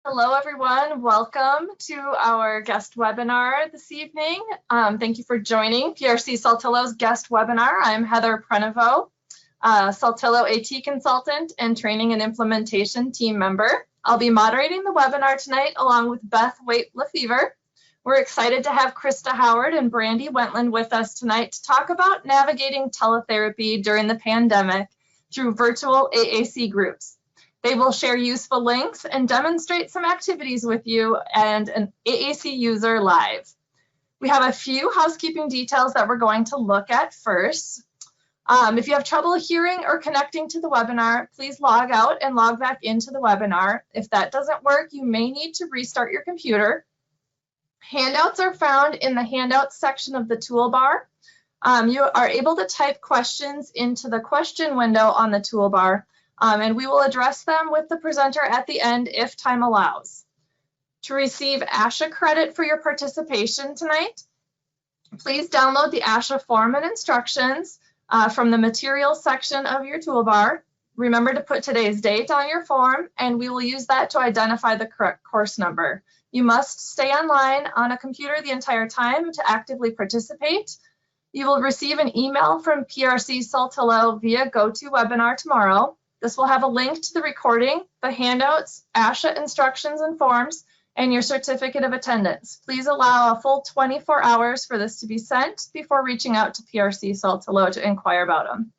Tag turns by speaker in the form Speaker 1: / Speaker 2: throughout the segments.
Speaker 1: Hello, everyone. Welcome to our guest webinar this evening. Thank you for joining PRC Saltillo's guest webinar. I'm Heather Prenovo, Saltillo AT consultant and training and implementation team member. I'll be moderating the webinar tonight along with Beth Waite-Lefevre. We're excited to have Krista Howard and Brandy Wentland with us tonight to talk about navigating teletherapy during the pandemic through virtual AAC groups. They will share useful links and demonstrate some activities with you and an AAC user live. We have a few housekeeping details that we're going to look at first. If you have trouble hearing or connecting to the webinar, please log out and log back into the webinar. If that doesn't work, you may need to restart your computer. Handouts are found in the handouts section of the toolbar. You are able to type questions into the question window on the toolbar. And we will address them with the presenter at the end if time allows. To receive ASHA credit for your participation tonight, please download the ASHA form and instructions from the materials section of your toolbar. Remember to put today's date on your form, and we will use that to identify the correct course number. You must stay online on a computer the entire time to actively participate. You will receive an email from PRC Saltillo via GoToWebinar tomorrow. This will have a link to the recording, the handouts, ASHA instructions and forms, and your certificate of attendance. Please allow a full 24 hours for this to be sent before reaching out to PRC Saltillo to inquire about them.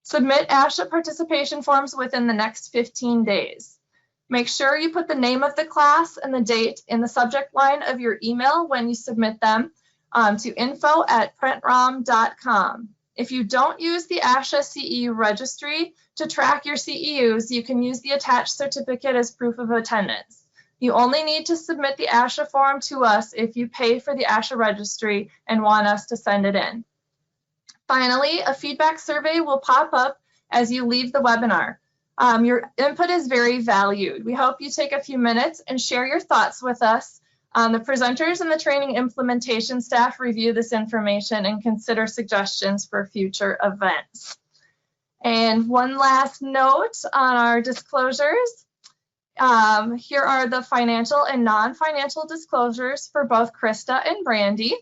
Speaker 1: Submit ASHA participation forms within the next 15 days. Make sure you put the name of the class and the date in the subject line of your email when you submit them to info@prentrom.com. If you don't use the ASHA CEU registry to track your CEUs, you can use the attached certificate as proof of attendance. You only need to submit the ASHA form to us if you pay for the ASHA registry and want us to send it in. Finally, a feedback survey will pop up as you leave the webinar. Your input is very valued. We hope you take a few minutes and share your thoughts with us. The presenters and the training implementation staff review this information and consider suggestions for future events. And one last note on our disclosures. Here are the financial and non-financial disclosures for both Krista and Brandy.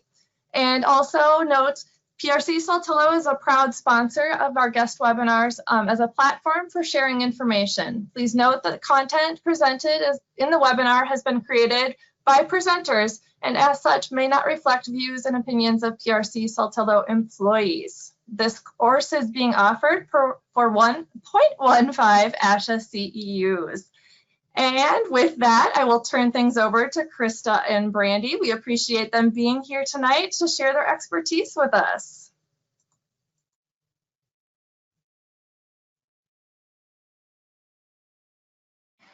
Speaker 1: And also note, PRC Saltillo is a proud sponsor of our guest webinars as a platform for sharing information. Please note that the content presented in the webinar has been created by presenters and as such may not reflect views and opinions of PRC Saltillo employees. This course is being offered for 1.15 ASHA CEUs. And with that, I will turn things over to Krista and Brandy. We appreciate them being here tonight to share their expertise with us.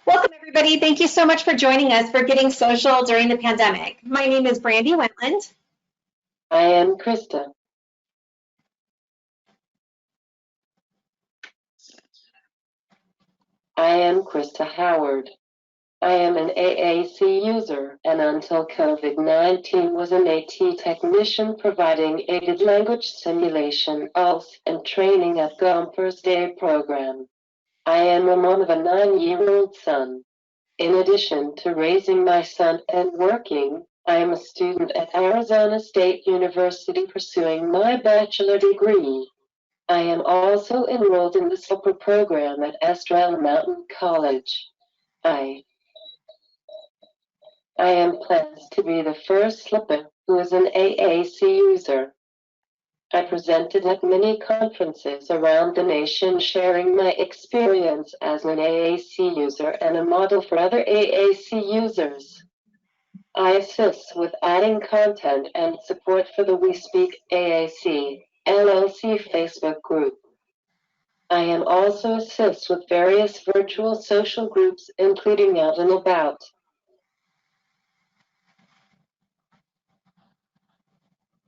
Speaker 2: Welcome, everybody. Thank you so much for joining us for Getting Social during the pandemic. My name is Brandy Wentland.
Speaker 3: I am Krista. I am Krista Howard. I am an AAC user and until COVID-19 was an AT technician providing aided language stimulation, ALgS, and training at Gomper's Day program. I am a mom of a 9-year-old son. In addition to raising my son and working, I am a student at Arizona State University pursuing my bachelor degree. I am also enrolled in the SOPR program at Estrella Mountain College. I am blessed to be the first slipper who is an AAC user. I presented at many conferences around the nation sharing my experience as an AAC user and a model for other AAC users. I assist with adding content and support for the We Speak AAC LLC Facebook group. I am also assist with various virtual social groups, including Out and About.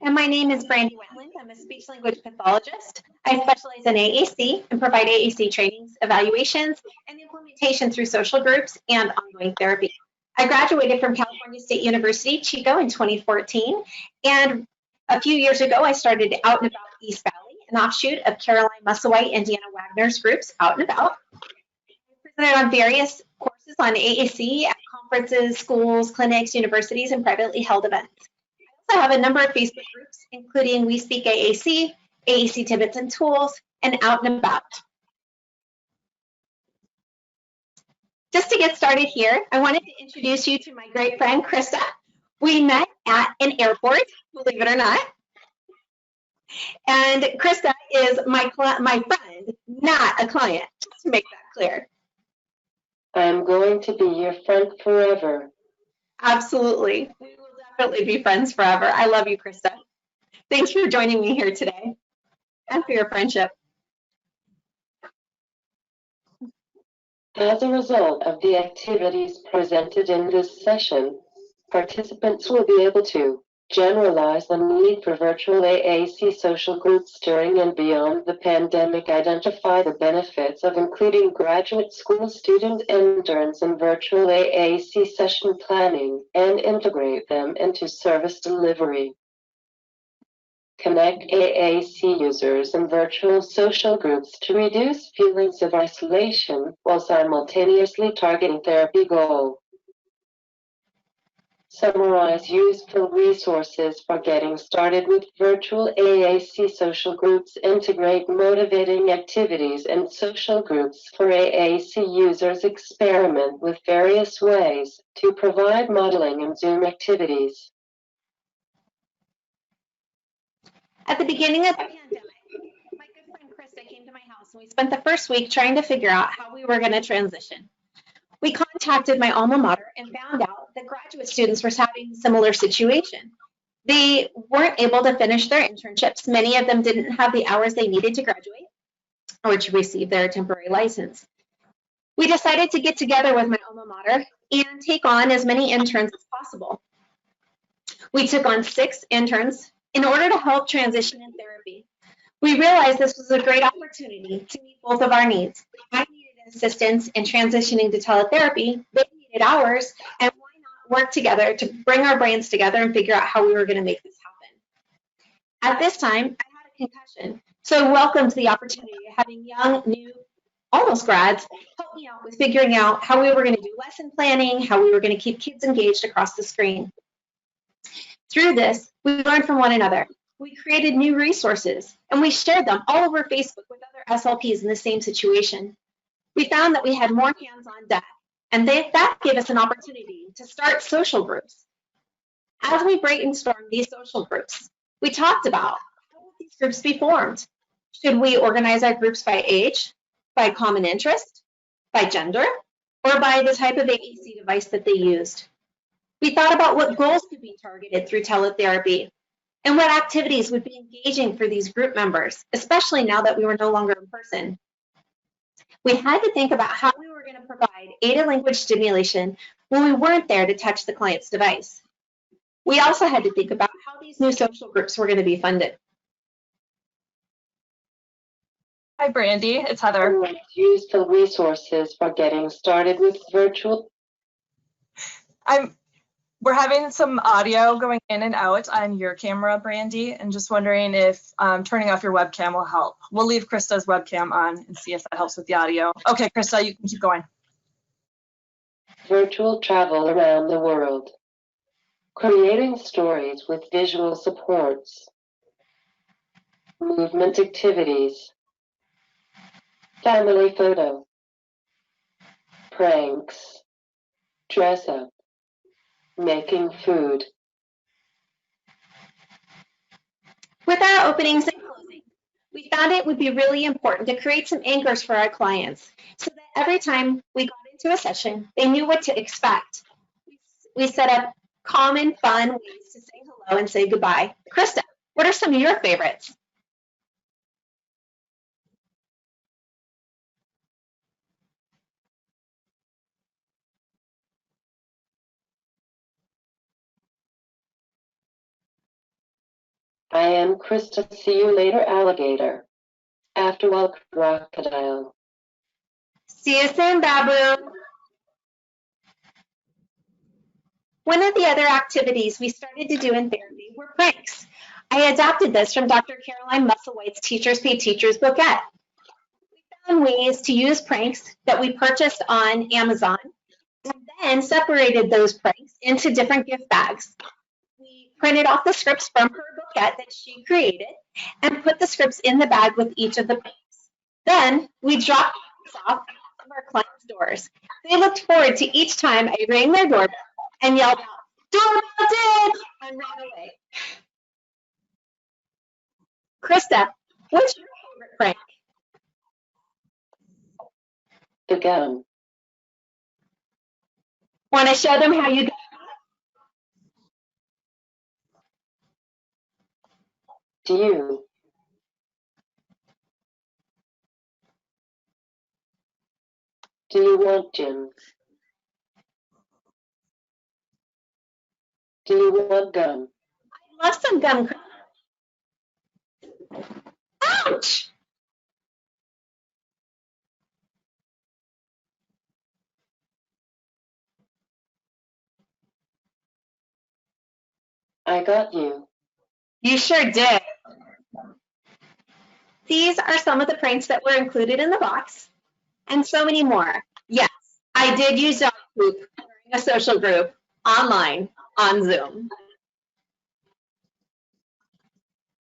Speaker 2: And my name is Brandy Wentland. I'm a speech-language pathologist. I specialize in AAC and provide AAC trainings, evaluations, and implementation through social groups and ongoing therapy. I graduated from California State University, Chico, in 2014. And a few years ago, I started Out and About East Valley, an offshoot of Caroline Musselwhite and Deanna Wagner's groups, Out and About. I presented on various courses on AAC at conferences conferences, schools, clinics, universities, and privately held events. I also have a number of Facebook groups, including We Speak AAC, AAC Tips and Tools, and Out and About. Just to get started here, I wanted to introduce you to my great friend, Krista. We met at an airport, believe it or not. And Krista is my friend, not a client, just to make that clear.
Speaker 3: I'm going to be your friend forever.
Speaker 2: Absolutely. We will definitely be friends forever. I love you, Krista. Thanks for joining me here today and for your friendship.
Speaker 3: As a result of the activities presented in this session, participants will be able to generalize the need for virtual AAC social groups during and beyond the pandemic, identify the benefits of including graduate school student interns in virtual AAC session planning, and integrate them into service delivery. Connect AAC users and virtual social groups to reduce feelings of isolation while simultaneously targeting therapy goals. Summarize useful resources for getting started with virtual AAC social groups. Integrate motivating activities and social groups for AAC users. Experiment with various ways to provide modeling and Zoom activities.
Speaker 2: At the beginning of the pandemic, my good friend Krista came to my house and we spent the first week trying to figure out how we were going to transition. We contacted my alma mater and found out that graduate students were having a similar situation. They weren't able to finish their internships. Many of them didn't have the hours they needed to graduate or to receive their temporary license. We decided to get together with my alma mater and take on as many interns as possible. We took on 6 interns in order to help transition in therapy. We realized this was a great opportunity to meet both of our needs. I needed assistance in transitioning to teletherapy, they needed ours, and why not work together to bring our brains together and figure out how we were going to make this happen. At this time, I had a concussion, so I welcomed the opportunity of having young, new, almost grads help me out with figuring out how we were going to do lesson planning, how we were going to keep kids engaged across the screen. Through this, we learned from one another. We created new resources, and we shared them all over Facebook with other SLPs in the same situation. We found that we had more hands on deck, and that gave us an opportunity to start social groups. As we brainstormed these social groups, we talked about how would these groups be formed? Should we organize our groups by age, by common interest, by gender, or by the type of AAC device that they used? We thought about what goals could be targeted through teletherapy and what activities would be engaging for these group members, especially now that we were no longer in person. We had to think about how we were going to provide aided language stimulation when we weren't there to touch the client's device. We also had to think about how these new social groups were going to be funded.
Speaker 1: Hi, Brandy. It's Heather.
Speaker 3: Useful resources for getting started with virtual.
Speaker 1: We're having some audio going in and out on your camera, Brandy, and just wondering if turning off your webcam will help. We'll leave Krista's webcam on and see if that helps with the audio. Okay, Krista, you can keep going.
Speaker 3: Virtual travel around the world. Creating stories with visual supports. Movement activities. Family photo. Pranks. Dress up. Making food.
Speaker 2: With our openings and closing, we found it would be really important to create some anchors for our clients so that every time we got into a session, they knew what to expect. We set up common, fun ways to say hello and say goodbye. Krista, what are some of your favorites?
Speaker 3: I am Krista. See you later, alligator. After all, crocodile.
Speaker 2: See you soon, babu. One of the other activities we started to do in therapy were pranks. I adapted this from Dr. Caroline Musselwhite's Teachers Pay Teachers booklet. We found ways to use pranks that we purchased on Amazon and then separated those pranks into different gift bags. We printed off the scripts from her booklet that she created and put the scripts in the bag with each of the pranks. Then we dropped them off of our clients' doors. They looked forward to each time I rang their doorbell and yelled out, "Doorbell did!" and ran away. Krista, what's your favorite prank?
Speaker 3: The gun.
Speaker 2: Want to show them how you do?
Speaker 3: Do you? Do you want gin? Do you want gum?
Speaker 2: I love some gum. Ouch!
Speaker 3: I got you.
Speaker 2: You sure did. These are some of the pranks that were included in the box, and so many more. Yes, I did use dog poop during a social group online on Zoom.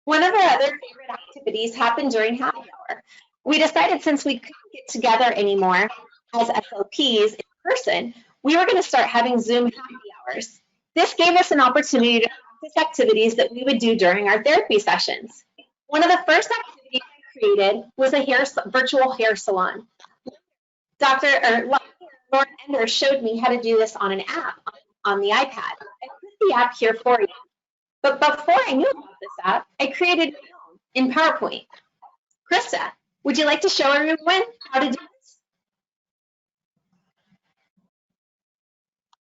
Speaker 2: One of our other favorite activities happened during happy hour. We decided since we couldn't get together anymore as SLPs in person, we were going to start having Zoom happy hours. This gave us an opportunity to practice activities that we would do during our therapy sessions. One of the first activities I created was a virtual hair salon. Lauren Ender showed me how to do this on an app on the iPad. I put the app here for you. But before I knew about this app, I created my own in PowerPoint. Krista, would you like to show everyone how to do this?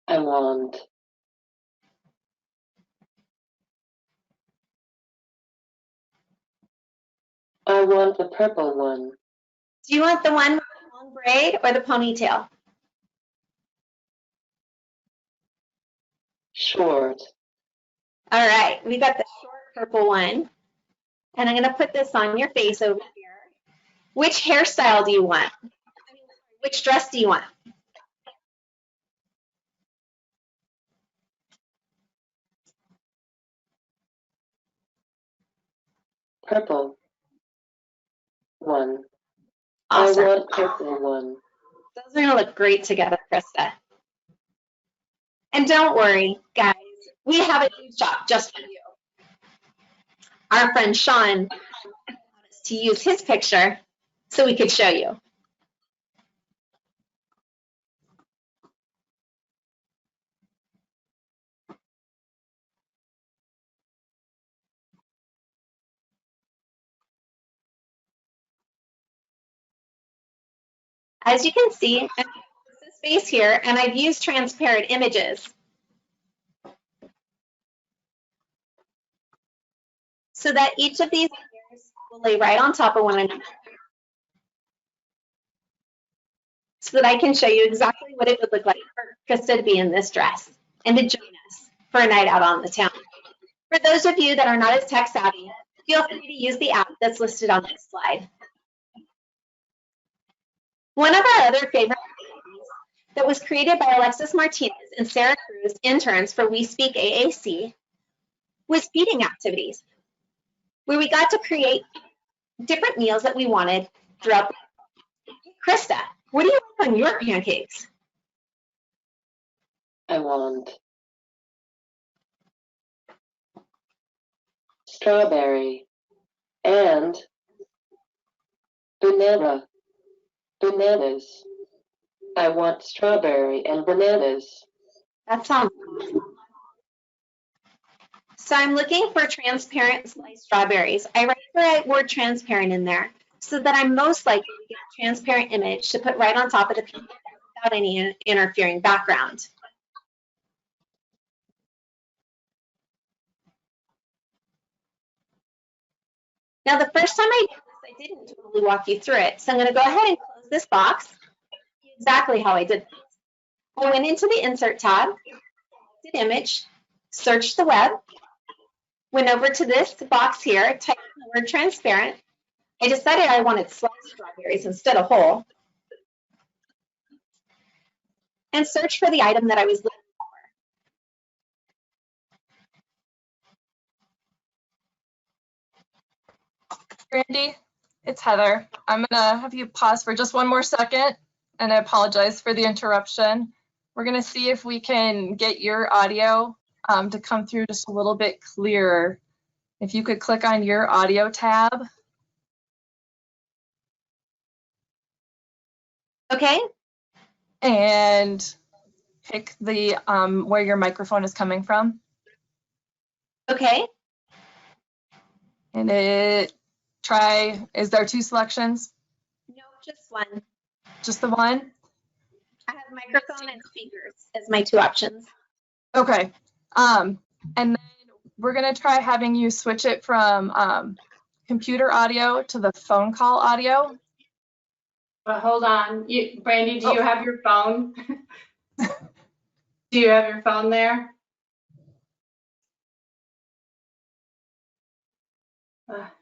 Speaker 3: I want. I want the purple one.
Speaker 2: Do you want the one with the long braid or the ponytail?
Speaker 3: Short.
Speaker 2: All right, we got the short purple one. And I'm going to put this on your face over here. Which hairstyle do you want? Which dress do you want?
Speaker 3: Purple one.
Speaker 2: Awesome.
Speaker 3: I want purple one.
Speaker 2: Those are going to look great together, Krista. And don't worry, guys, we have a new shop just for you. Our friend Sean wanted us to use his picture so we could show you. As you can see, I'm this space here, and I've used transparent images so that each of these layers will lay right on top of one another, so that I can show you exactly what it would look like for Krista to be in this dress and to join us for a night out on the town. For those of you that are not as tech savvy, feel free to use the app that's listed on this slide. One of our other favorite activities that was created by Alexis Martinez and Sarah Cruz, interns for We Speak AAC, was feeding activities, where we got to create different meals that we wanted throughout the day. Krista, what do you like on your pancakes?
Speaker 3: I want strawberry and bananas. I want strawberry and bananas.
Speaker 2: That sounds awesome. So I'm looking for transparent sliced strawberries. I write the word transparent in there so that I'm most likely to get a transparent image to put right on top of the pancake without any interfering background. Now, the first time I did this, I didn't totally walk you through it. So I'm going to go ahead and close this box, exactly how I did this. I went into the Insert tab, selected Image, searched the web, went over to this box here, typed in the word transparent. I decided I wanted sliced strawberries instead of whole. and search for the item that I was looking
Speaker 1: Brandy, it's Heather. I'm gonna have you pause for just one more second, and I apologize for the interruption. We're gonna see if we can get your audio to come through just a little bit clearer. If you could click on your audio tab.
Speaker 2: for. Okay.
Speaker 1: And pick the where your microphone is coming from.
Speaker 2: Okay.
Speaker 1: And is there 2 selections?
Speaker 2: No, just one.
Speaker 1: Just the one?
Speaker 2: I have microphone and speakers as my 2 options.
Speaker 1: Okay. And then we're gonna try having you switch it from computer audio to the phone call audio.
Speaker 4: But hold on, Brandy, do you have your phone? Do you have your phone there?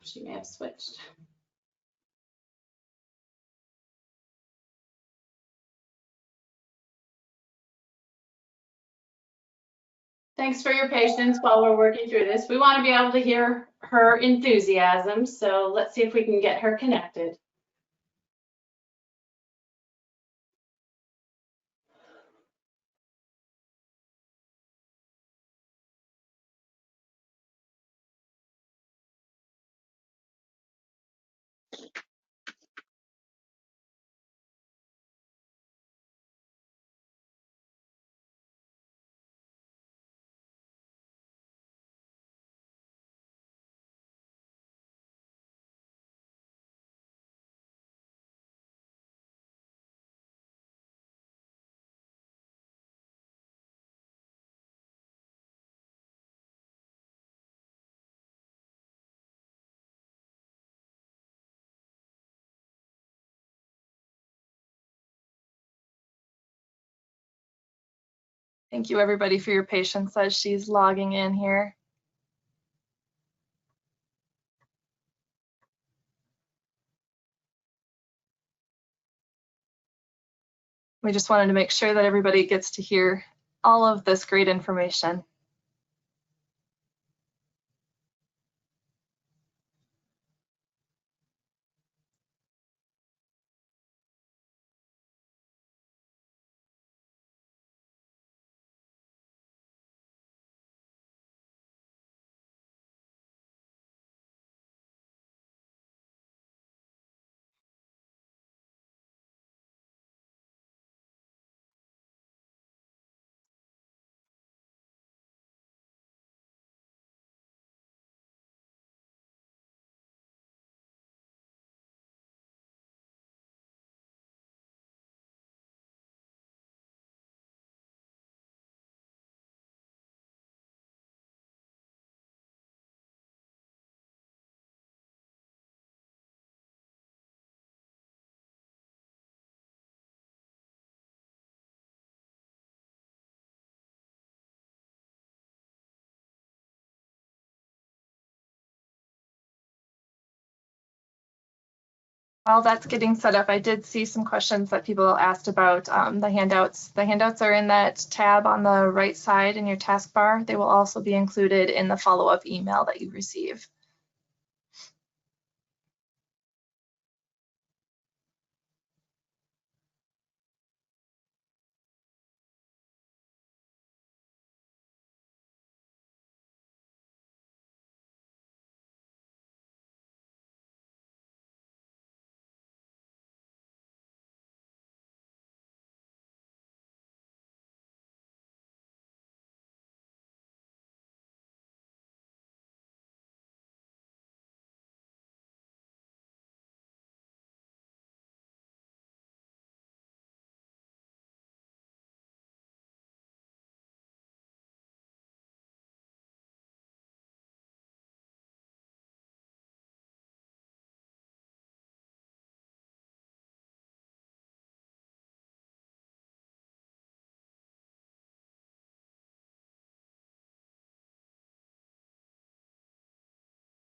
Speaker 4: She may have switched. Thanks for your patience while we're working through this. We want to be able to hear her enthusiasm, so let's see if we can get her connected.
Speaker 1: Thank you everybody for your patience as she's logging in here. We just wanted to make sure that everybody gets to hear all of this great information. While that's getting set up, I did see some questions that people asked about the handouts. The handouts are in that tab on the right side in your taskbar. They will also be included in the follow-up email that you receive.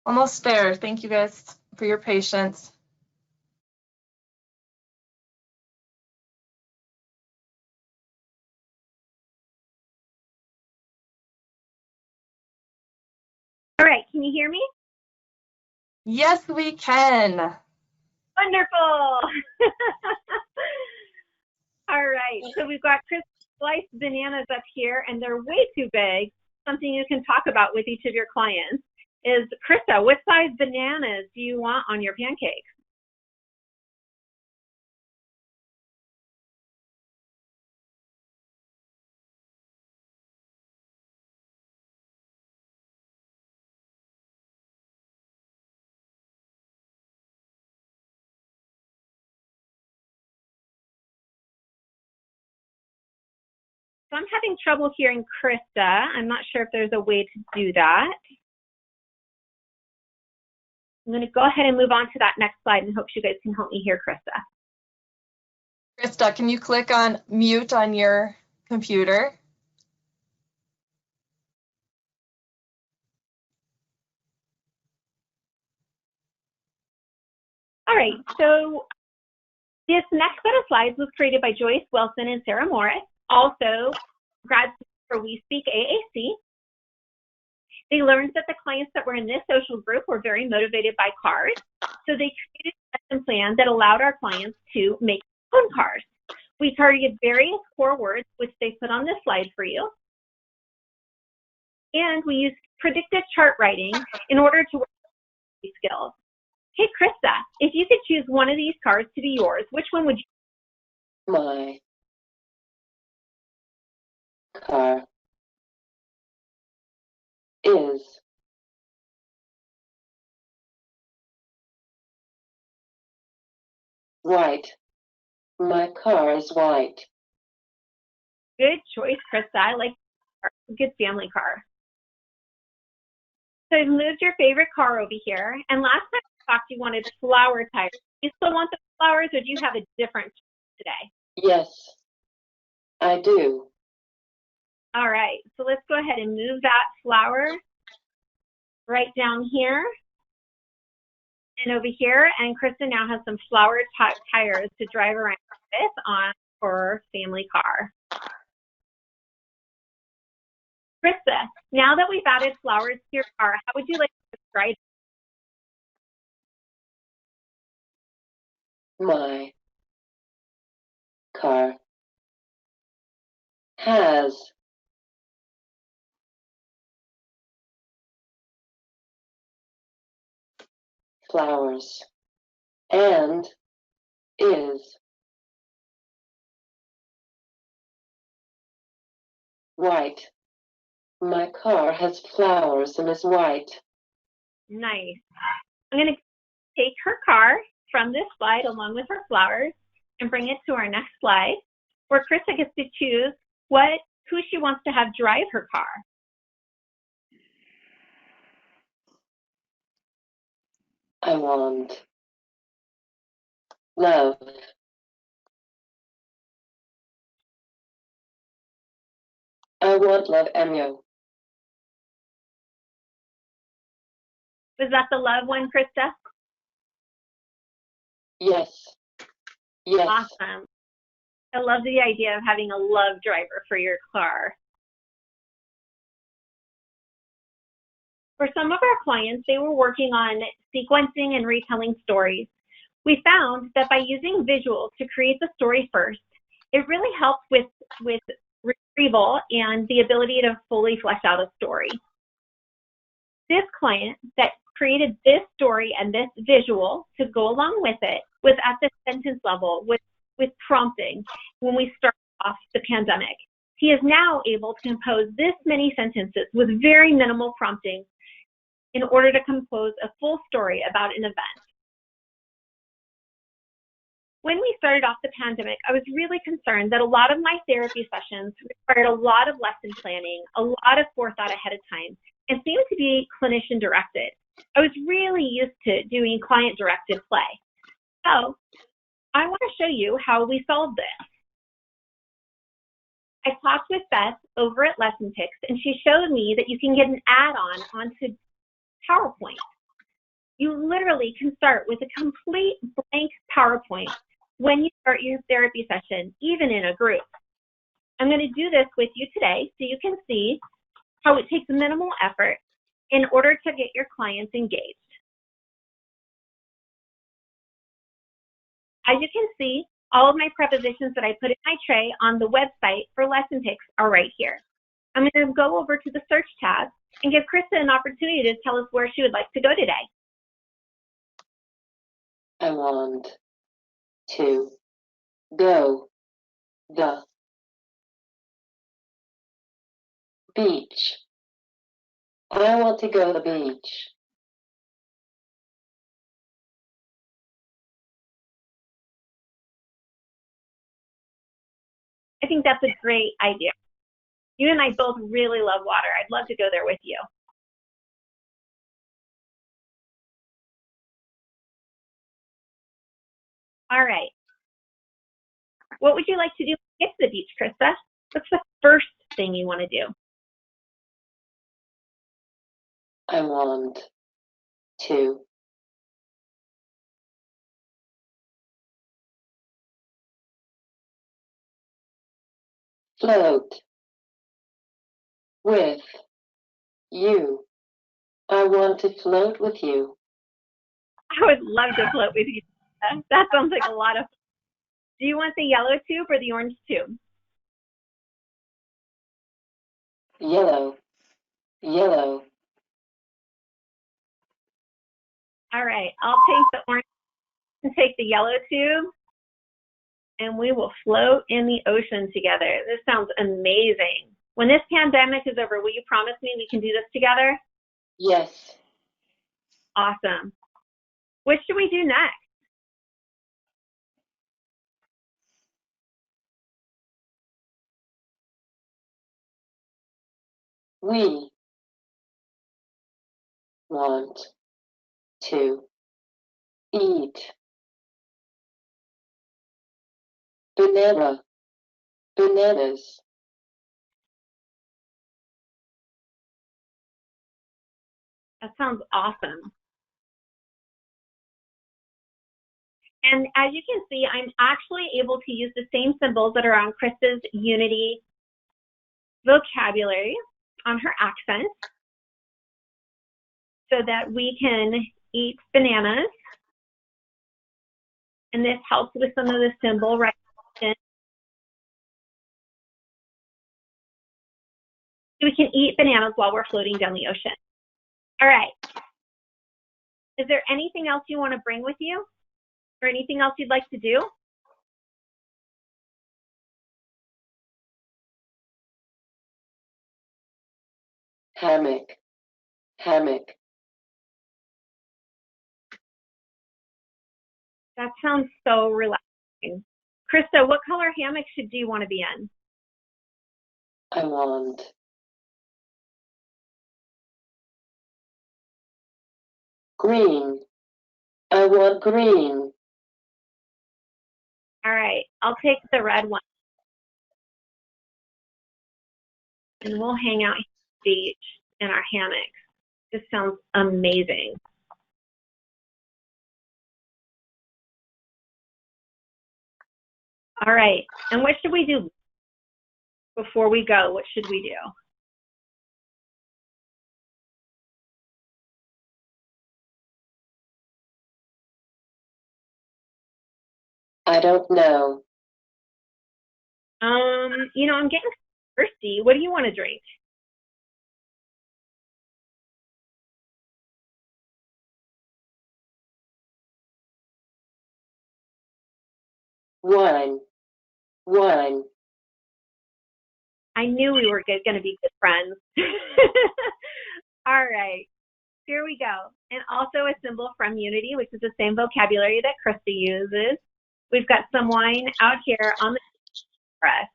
Speaker 1: Almost there. Thank you guys for your patience.
Speaker 2: All right, can you hear me?
Speaker 1: Yes, we can.
Speaker 2: Wonderful. All right, so we've got Chris sliced bananas up here, and they're way too big. Something you can talk about with each of your clients is, Krista, what size bananas do you want on your pancakes? So I'm having trouble hearing Krista. I'm not sure if there's a way to do that. I'm going to go ahead and move on to that next slide and hope you guys can help me hear Krista.
Speaker 1: Krista, can you click on mute on your computer?
Speaker 2: All right, so this next set of slides was created by Joyce Wilson and Sarah Morris, also grad students for We Speak AAC. They learned that the clients that were in this social group were very motivated by cars, so they created a lesson plan that allowed our clients to make their own cars. We targeted various core words, which they put on this slide for you. And we used predictive chart writing in order to work with these skills. Hey, Krista, if you could choose one of these cars to be yours, which one would you?
Speaker 3: My car is white. My car is white.
Speaker 2: Good choice, Krista. I like a good family car. So I've moved your favorite car over here. And last time we talked, you wanted flower tires. Do you still want the flowers, or do you have a different today?
Speaker 3: Yes, I do.
Speaker 2: All right. So let's go ahead and move that flower right down here and over here. And Krista now has some flower tires to drive around with on her family car. Krista, now that we've added flowers to your car, how would you like to describe it?
Speaker 3: My car has flowers and is white. My car has flowers and is white.
Speaker 2: Nice. I'm going to take her car from this slide along with her flowers and bring it to our next slide, where Krista gets to choose who she wants to have drive her car.
Speaker 3: I want love. I want love, Emyo.
Speaker 2: Was that the love one, Krista?
Speaker 3: Yes. Yes.
Speaker 2: Awesome. I love the idea of having a love driver for your car. For some of our clients, they were working on sequencing and retelling stories. We found that by using visuals to create the story first, it really helps with retrieval and the ability to fully flesh out a story. This client that created this story and this visual to go along with it was at the sentence level with prompting when we started off the pandemic. He is now able to compose this many sentences with very minimal prompting in order to compose a full story about an event. When we started off the pandemic, I was really concerned that a lot of my therapy sessions required a lot of lesson planning, a lot of forethought ahead of time, and seemed to be clinician directed. I was really used to doing client directed play. So I want to show you how we solved this. I talked with Beth over at Lesson Picks, and she showed me that you can get an add-on onto PowerPoint. You literally can start with a complete blank PowerPoint when you start your therapy session, even in a group. I'm going to do this with you today so you can see how it takes minimal effort in order to get your clients engaged. As you can see, all of my prepositions that I put in my tray on the website for lesson picks are right here. I'm going to go over to the search tab and give Krista an opportunity to tell us where she would like to go today.
Speaker 3: I want to go the beach. I want to go to the beach.
Speaker 2: I think that's a great idea. You and I both really love water. I'd love to go there with you. All right. What would you like to do when you get to the beach, Krista? What's the first thing you want to do?
Speaker 3: I want to float with you. I want to float with you.
Speaker 2: I would love to float with you. That sounds like a lot of fun. Do you want the yellow tube or the orange tube?
Speaker 3: Yellow, yellow.
Speaker 2: All right, I'll take the orange and take the yellow tube, and we will float in the ocean together. This sounds amazing. When this pandemic is over, will you promise me we can do this together?
Speaker 3: Yes.
Speaker 2: Awesome. What should we do next?
Speaker 3: We want to eat bananas.
Speaker 2: That sounds awesome. And as you can see, I'm actually able to use the same symbols that are on Krista's Unity vocabulary on her accent so that we can eat bananas. And this helps with some of the symbol recognition. So we can eat bananas while we're floating down the ocean. All right. Is there anything else you want to bring with you? Or anything else you'd like to do?
Speaker 3: Hammock, hammock.
Speaker 2: That sounds so relaxing. Krista, what color hammock do you want to be in?
Speaker 3: I want green. I want green.
Speaker 2: All right, I'll take the red one. And we'll hang out here at the beach in our hammocks. This sounds amazing. All right, and what should we do before we go? What should we do?
Speaker 3: I don't know.
Speaker 2: You know, I'm getting thirsty. What do you want to drink?
Speaker 3: Wine, wine.
Speaker 2: I knew we were going to be good friends. All right, here we go. And also a symbol from Unity, which is the same vocabulary that Krista uses. We've got some wine out here on the press.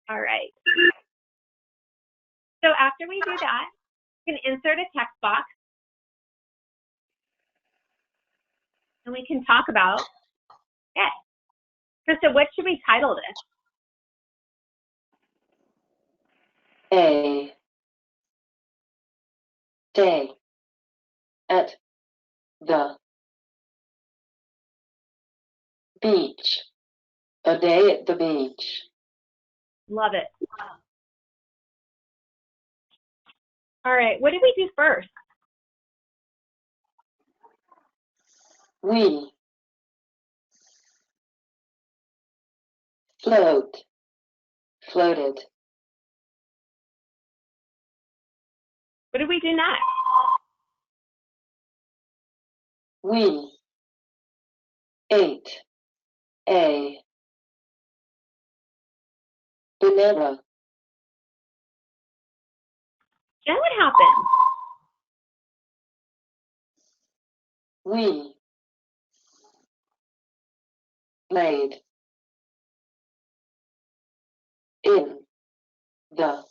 Speaker 2: All right. So after we do that, we can insert a text box. And we can talk about it. Krista, what should we title this?
Speaker 3: A day at the Beach. A day at the beach.
Speaker 2: Love it. All right, what did we do first?
Speaker 3: We. Float. Floated.
Speaker 2: What did we do next?
Speaker 3: We. Ate. A. Banana.
Speaker 2: Then what happened?
Speaker 3: We. Laid. In. The.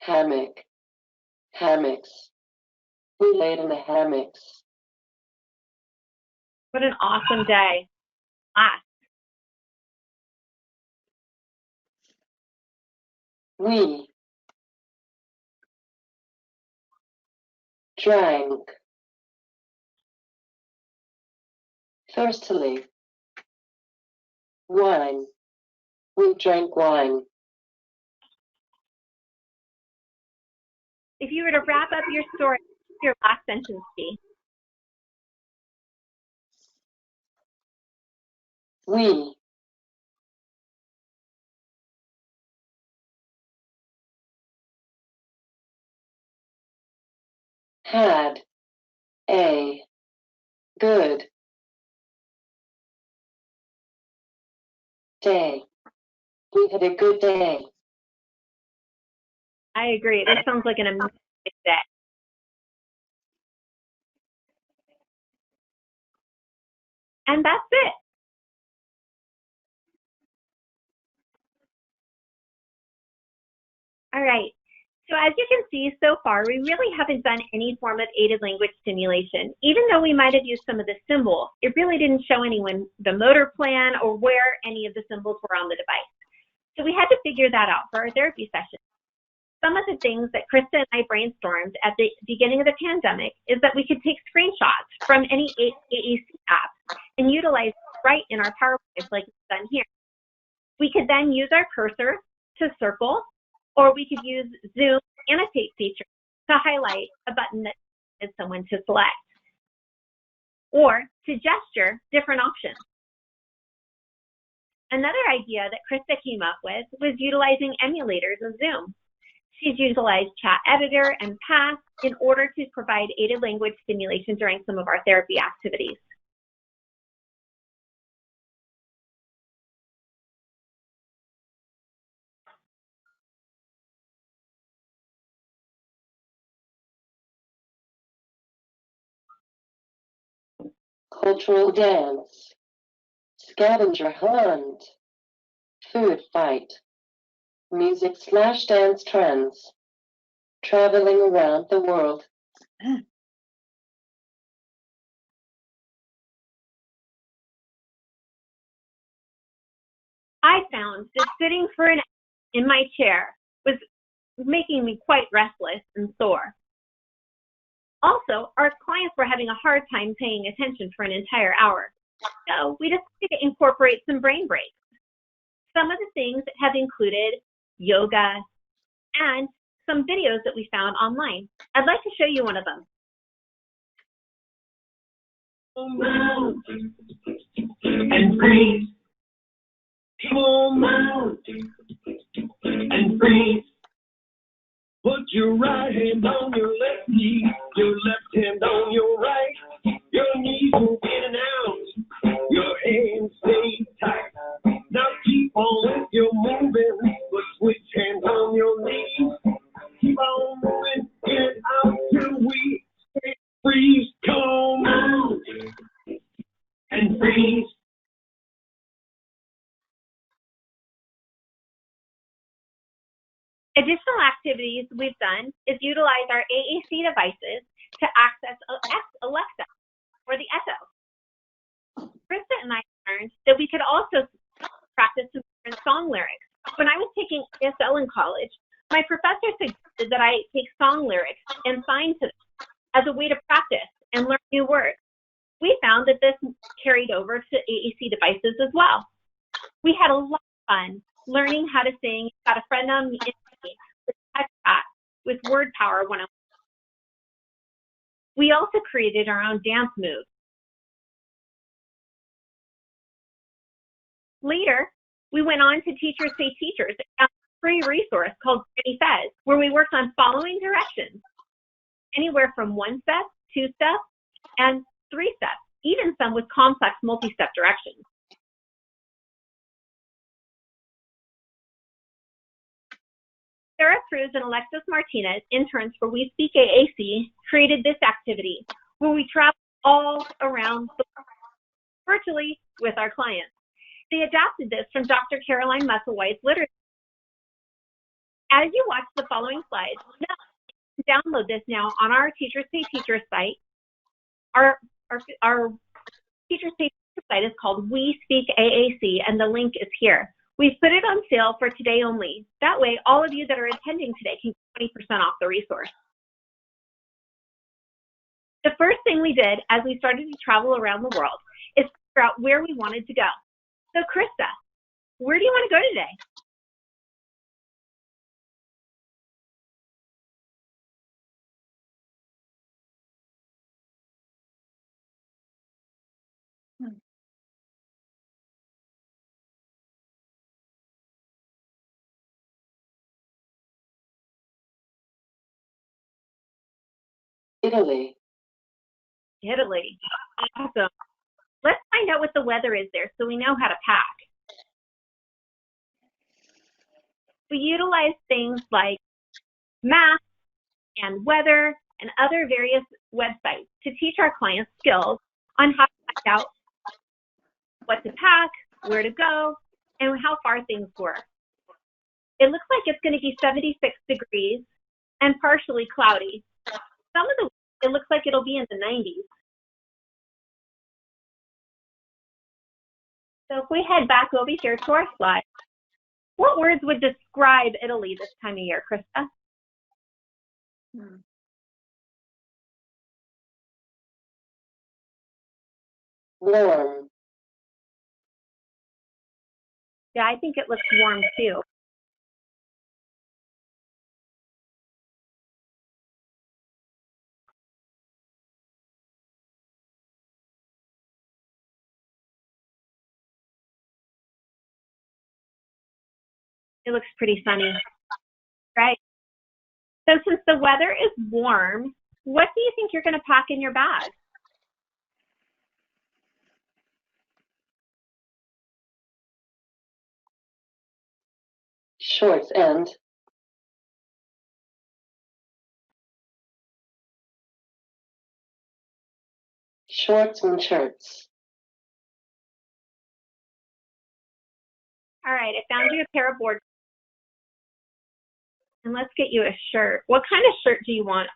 Speaker 3: Hammock. Hammocks. We laid in the hammocks.
Speaker 2: What an awesome day. Ah,
Speaker 3: We. Drank. Thirstily. Wine. We drank wine.
Speaker 2: if you were to wrap up your story, your last sentence be?
Speaker 3: We. Had. A. Good. Day. We had a good day.
Speaker 2: I agree. This sounds like an amazing day. And that's it. All right. So as you can see so far, we really haven't done any form of aided language stimulation. Even though we might have used some of the symbols, it really didn't show anyone the motor plan or where any of the symbols were on the device. So we had to figure that out for our therapy session. Some of the things that Krista and I brainstormed at the beginning of the pandemic is that we could take screenshots from any AAC app and utilize right in our PowerPoints like we've done here. We could then use our cursor to circle, or we could use Zoom annotate feature to highlight a button that is someone to select, or to gesture different options. Another idea that Krista came up with was utilizing emulators of Zoom. She's utilized Chat Editor and Pass in order to provide aided language stimulation during some of our therapy activities.
Speaker 3: Cultural dance. Scavenger hunt. Food fight. Music / dance trends. Traveling around the world.
Speaker 2: I found that sitting for an hour in my chair was making me quite restless and sore. Also, our clients were having a hard time paying attention for an entire hour. So we decided to incorporate some brain breaks. Some of the things have included yoga and some videos that we found online. I'd like to show you one of them.
Speaker 5: And breathe. Come on, mountain and breathe. Put your right hand on your left knee, your left hand on your right. Your knees move in and out, your hands stay tight. Now keep on with your moving, but switch hands on your knees. Keep on moving in and out till we freeze. Come on, mountain and breathe.
Speaker 2: Additional activities we've done is utilize our AAC devices to access Alexa or the Echo. Krista and I learned that we could also practice some different song lyrics. When I was taking ASL in college, my professor suggested that I take song lyrics and sign to them as a way to practice and learn new words. We found that this carried over to AAC devices as well. We had a lot of fun learning how to sing, Got a Friend on Me, with text chat, with word power 101. We also created our own dance moves. Later, we went on to Teachers Say Teachers, a free resource called Granny Says, where we worked on following directions, anywhere from 1 step, 2 steps, and 3 steps, even some with complex multi-step directions. Sarah Cruz and Alexis Martinez, interns for We Speak AAC, created this activity where we traveled all around the world, virtually with our clients. They adapted this from Dr. Caroline Musselwhite's literature. As you watch the following slides, download this now on our Teachers Say Teachers site. Our Teachers Say Teachers site is called We Speak AAC, and the link is here. We've put it on sale for today only. That way, all of you that are attending today can get 20% off the resource. The first thing we did as we started to travel around the world is figure out where we wanted to go. So Krista, where do you want to go today?
Speaker 3: Italy.
Speaker 2: Italy. Awesome. Let's find out what the weather is there so we know how to pack. We utilize things like maps and weather and other various websites to teach our clients skills on how to find out what to pack, where to go, and how far things were. It looks like it's going to be 76 degrees and partially cloudy. Some of the weeks, it looks like it'll be in the 90s. So if we head back over here to our slide, what words would describe Italy this time of year, Krista?
Speaker 3: Warm.
Speaker 2: Yeah, I think it looks warm too. It looks pretty sunny, right? So since the weather is warm, what do you think you're going to pack in your bag?
Speaker 3: Shorts and shorts and shirts.
Speaker 2: All right, I found you a pair of board. And let's get you a shirt. What kind of shirt do you want?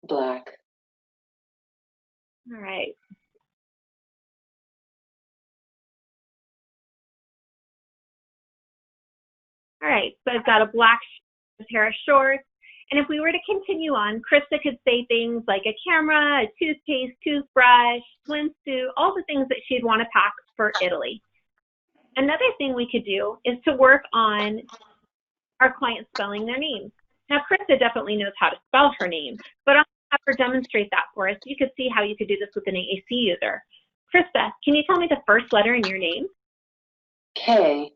Speaker 3: Black.
Speaker 2: All right. All right, so I've got a black pair of shorts. And if we were to continue on, Krista could say things like a camera, a toothpaste, toothbrush, swimsuit, all the things that she'd want to pack for Italy. Another thing we could do is to work on our clients spelling their names. Now, Krista definitely knows how to spell her name, but I'll have her demonstrate that for us. You could see how you could do this with an AAC user. Krista, can you tell me the first letter in your name?
Speaker 3: K.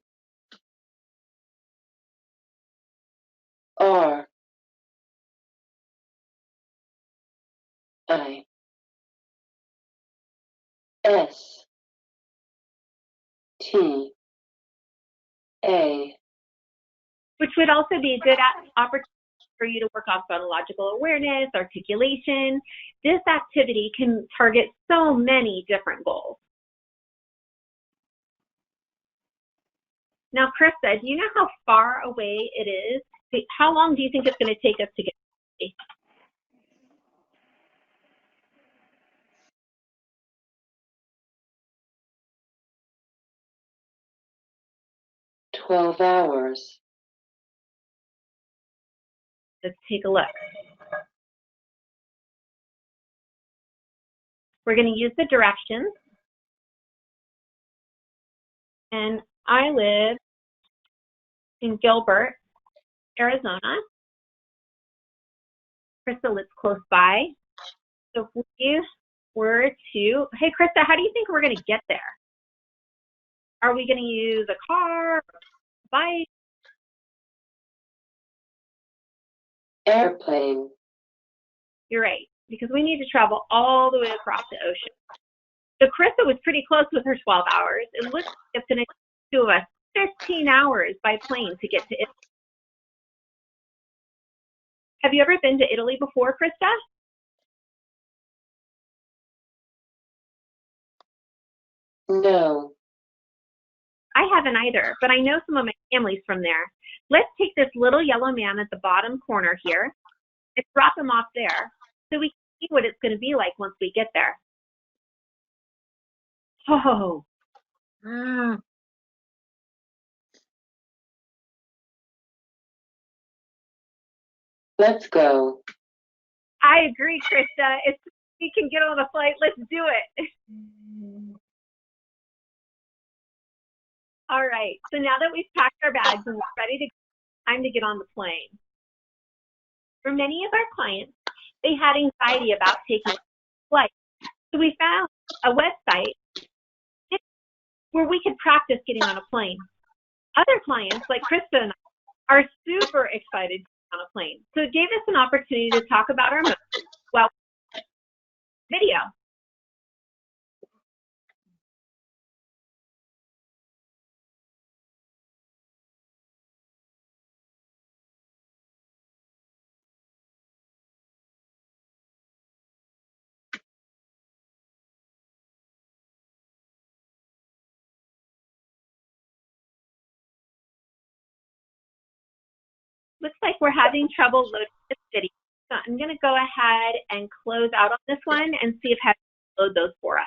Speaker 3: R. I. S. T. A.
Speaker 2: Which would also be a good opportunity for you to work on phonological awareness, articulation. This activity can target so many different goals. Now, Krista, do you know how far away it is? How long do you think it's going to take us to get to Italy?
Speaker 3: 12 hours.
Speaker 2: Let's take a look. We're going to use the directions. And I live in Gilbert, Arizona. Krista lives close by. So if we were to, hey Krista, how do you think we're going to get there? Are we going to use a car, a bike?
Speaker 3: Airplane.
Speaker 2: You're right, because we need to travel all the way across the ocean. So Krista was pretty close with her 12 hours. It looks like it's going to take two of us 15 hours by plane to get to Italy. Have you ever been to Italy before, Krista?
Speaker 3: No.
Speaker 2: I haven't either, but I know some of my family's from there. Let's take this little yellow man at the bottom corner here and drop him off there so we can see what it's going to be like once we get there. Oh.
Speaker 3: Let's go.
Speaker 2: I agree, Krista. If we can get on a flight, let's do it. All right, so now that we've packed our bags and we're ready to go, time to get on the plane. For many of our clients, they had anxiety about taking a flight. So we found a website where we could practice getting on a plane. Other clients, like Krista and I, are super excited to get on a plane. So it gave us an opportunity to talk about our emotions while video. Looks like we're having trouble loading this video. So I'm going to go ahead and close out on this one and see if Heather can load those for us.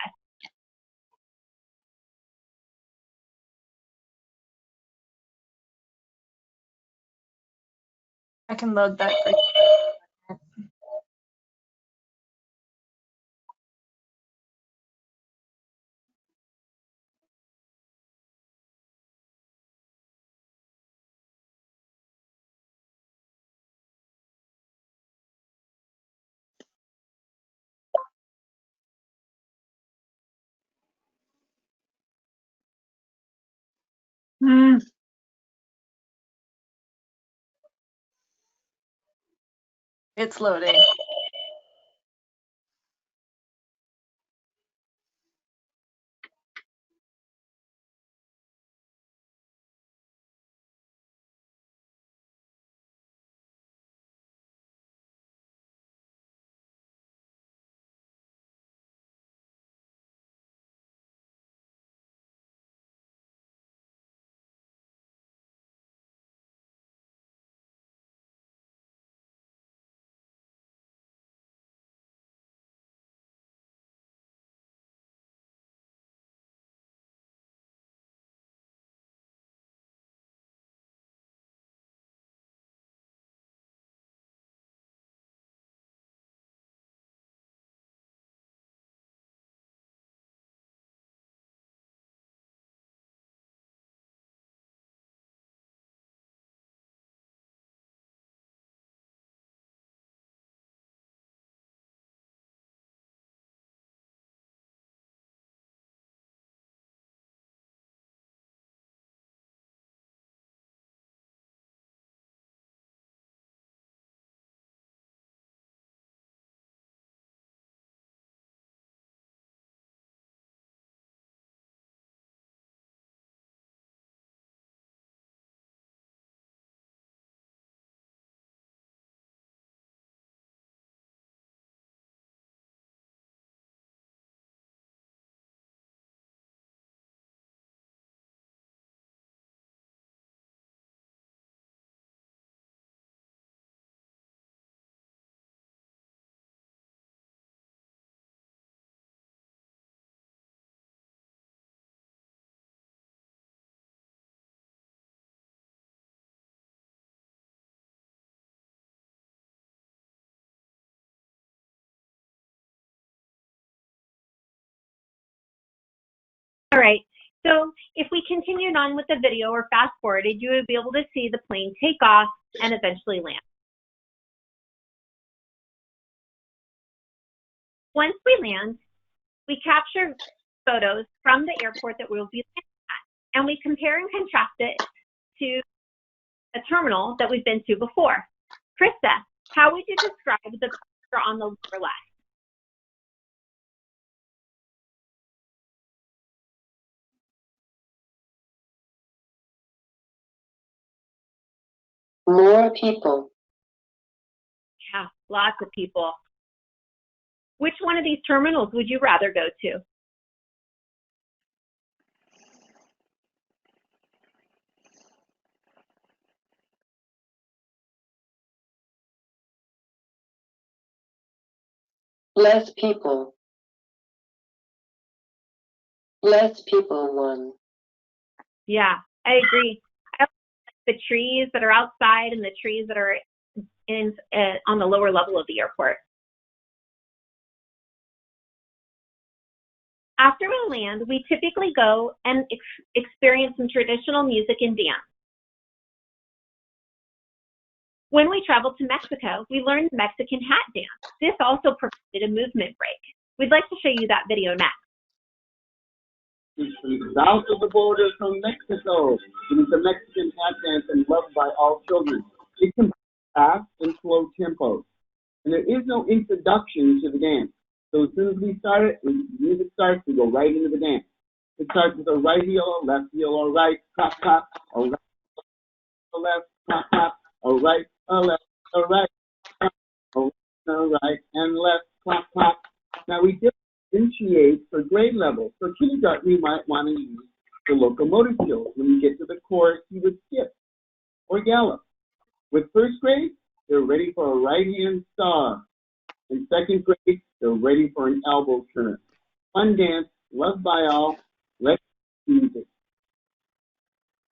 Speaker 1: I can load that for you. It's loading.
Speaker 2: So if we continued on with the video or fast forwarded, you would be able to see the plane take off and eventually land. Once we land, we capture photos from the airport that we'll be landing at, and we compare and contrast it to a terminal that we've been to before. Krista, how would you describe the picture on the lower left?
Speaker 3: More people.
Speaker 2: Yeah, lots of people. Which one of these terminals would you rather go to?
Speaker 3: Less people. Less people one.
Speaker 2: Yeah, I agree. I like the trees that are outside and the trees that are on the lower level of the airport. After we land, we typically go and experience some traditional music and dance. When we traveled to Mexico, we learned the Mexican hat dance. This also provided a movement break. We'd like to show you that video next.
Speaker 6: South of the border from Mexico, it is the Mexican hat dance and loved by all children. It combines fast and slow tempos, and there is no introduction to the dance. So as soon as we start it, when the music starts, we go right into the dance. It starts with a right heel, left heel, or right, clap, clap, or right, or left, clap, clap, or right, or left, or right, or right, and left, clap, clap. Now we differentiate for grade levels. For kindergarten, you might want to use the locomotive skills. When you get to the chorus, you would skip or gallop. With first grade, they're ready for a right-hand star. In second grade, they're ready for an elbow turn. Fun dance, loved by all. Let's music.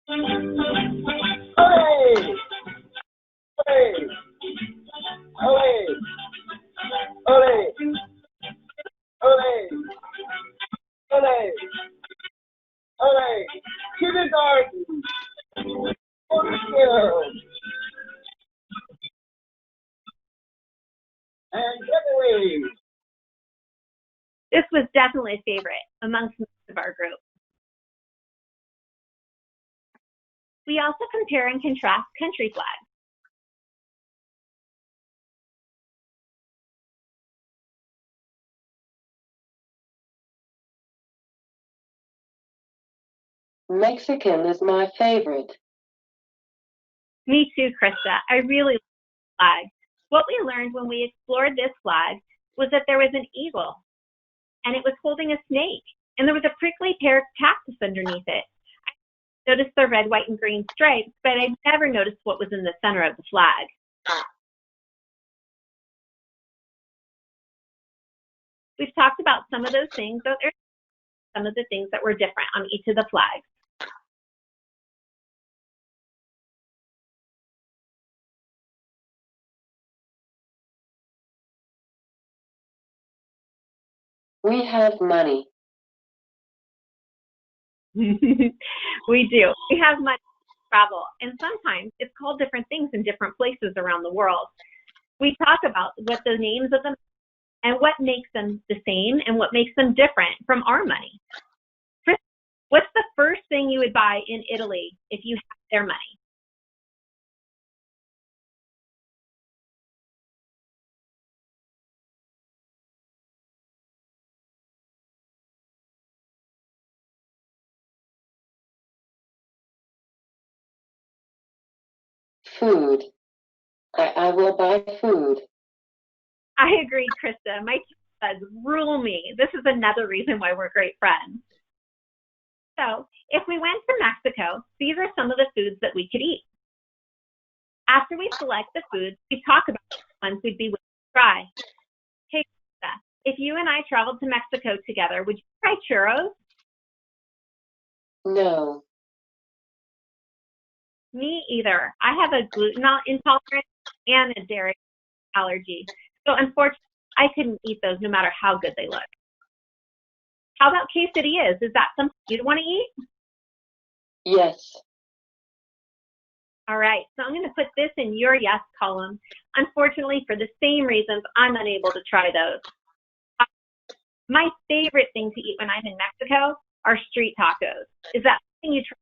Speaker 6: Hooray! Hooray! Hooray! Hooray! Hooray! Hooray! Hooray! Kindergarten! Motorfield! And getaway!
Speaker 2: This was definitely a favorite amongst most of our group. We also compare and contrast country flags.
Speaker 3: Mexican is my favorite.
Speaker 2: Me too, Krista. I really like the flag. What we learned when we explored this flag was that there was an eagle, and it was holding a snake, and there was a prickly pear of cactus underneath it. I noticed the red, white, and green stripes, but I never noticed what was in the center of the flag. We've talked about some of those things, but there's some of the things that were different on each of the flags.
Speaker 3: We have money.
Speaker 2: We do. We have money to travel, and sometimes it's called different things in different places around the world. We talk about what the names of them and what makes them the same and what makes them different from our money. Chris, what's the first thing you would buy in Italy if you had their money?
Speaker 3: Food. I will buy food.
Speaker 2: I agree, Krista. My team says, rule me. This is another reason why we're great friends. So if we went to Mexico, these are some of the foods that we could eat. After we select the foods, we talk about the ones we'd be willing to try. Hey, Krista, if you and I traveled to Mexico together, would you try churros?
Speaker 3: No.
Speaker 2: Me either. I have a gluten intolerance and a dairy allergy. So unfortunately, I couldn't eat those no matter how good they look. How about quesadillas? Is that something you'd want to eat?
Speaker 3: Yes.
Speaker 2: All right, so I'm going to put this in your yes column. Unfortunately, for the same reasons, I'm unable to try those. My favorite thing to eat when I'm in Mexico are street tacos. Is that something you try?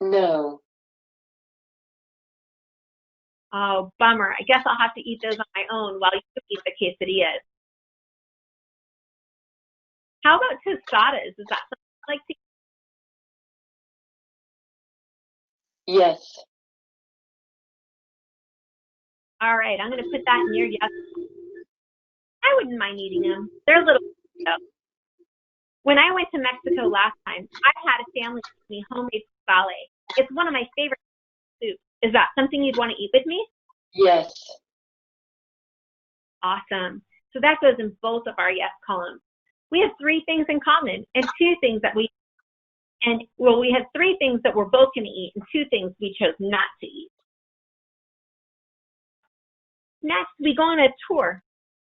Speaker 3: No.
Speaker 2: Oh, bummer. I guess I'll have to eat those on my own while you eat the quesadillas. How about tostadas? Is that something you like to eat?
Speaker 3: Yes.
Speaker 2: All right, I'm going to put that in your yes. I wouldn't mind eating them. They're a little though. When I went to Mexico last time, I had a family make me homemade pozole. It's one of my favorite soups. Is that something you'd want to eat with me?
Speaker 3: Yes.
Speaker 2: Awesome. So that goes in both of our yes columns. We have 3 things in common and 2 things that we have 3 things that we're both going to eat and 2 things we chose not to eat. Next, we go on a tour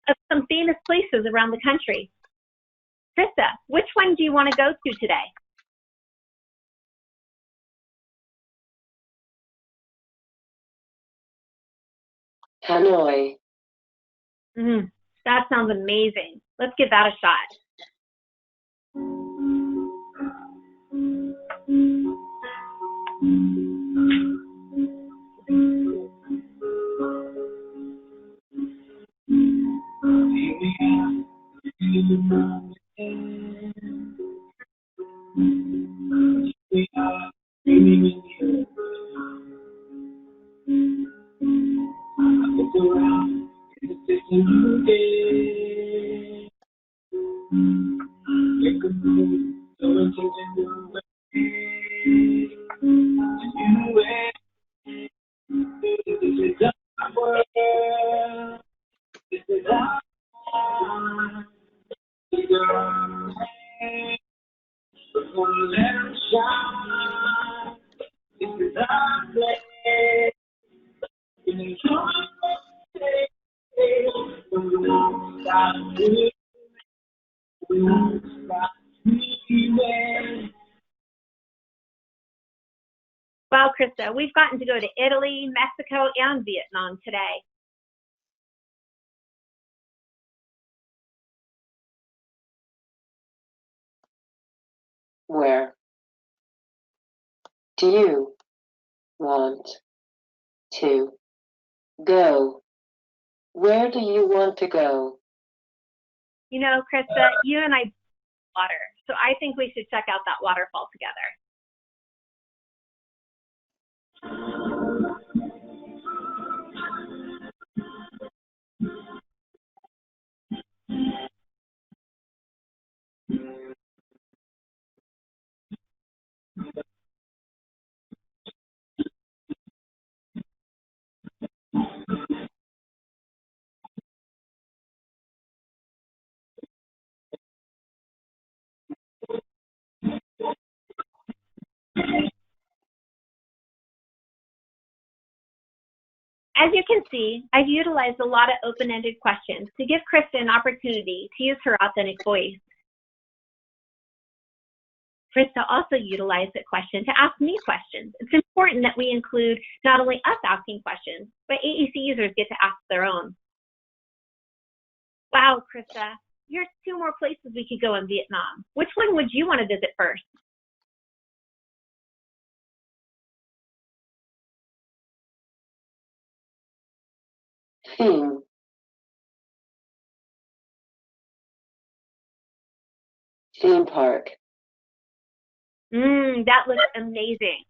Speaker 2: of some famous places around the country. Krista, which one do you want to go to today?
Speaker 3: Hanoi.
Speaker 2: That sounds amazing. Let's give that a shot. Wow, Krista, we've gotten to go to Italy, Mexico, and Vietnam today.
Speaker 3: Where do you want to go? Where do you want to go?
Speaker 2: You know, Krista, you and I water, so I think we should check out that waterfall together. As you can see, I've utilized a lot of open-ended questions to give Krista an opportunity to use her authentic voice. Krista also utilized a question to ask me questions. It's important that we include not only us asking questions, but AAC users get to ask their own. Wow, Krista, here's 2 more places we could go in Vietnam. Which one would you want to visit first?
Speaker 3: Theme park.
Speaker 2: That looks amazing.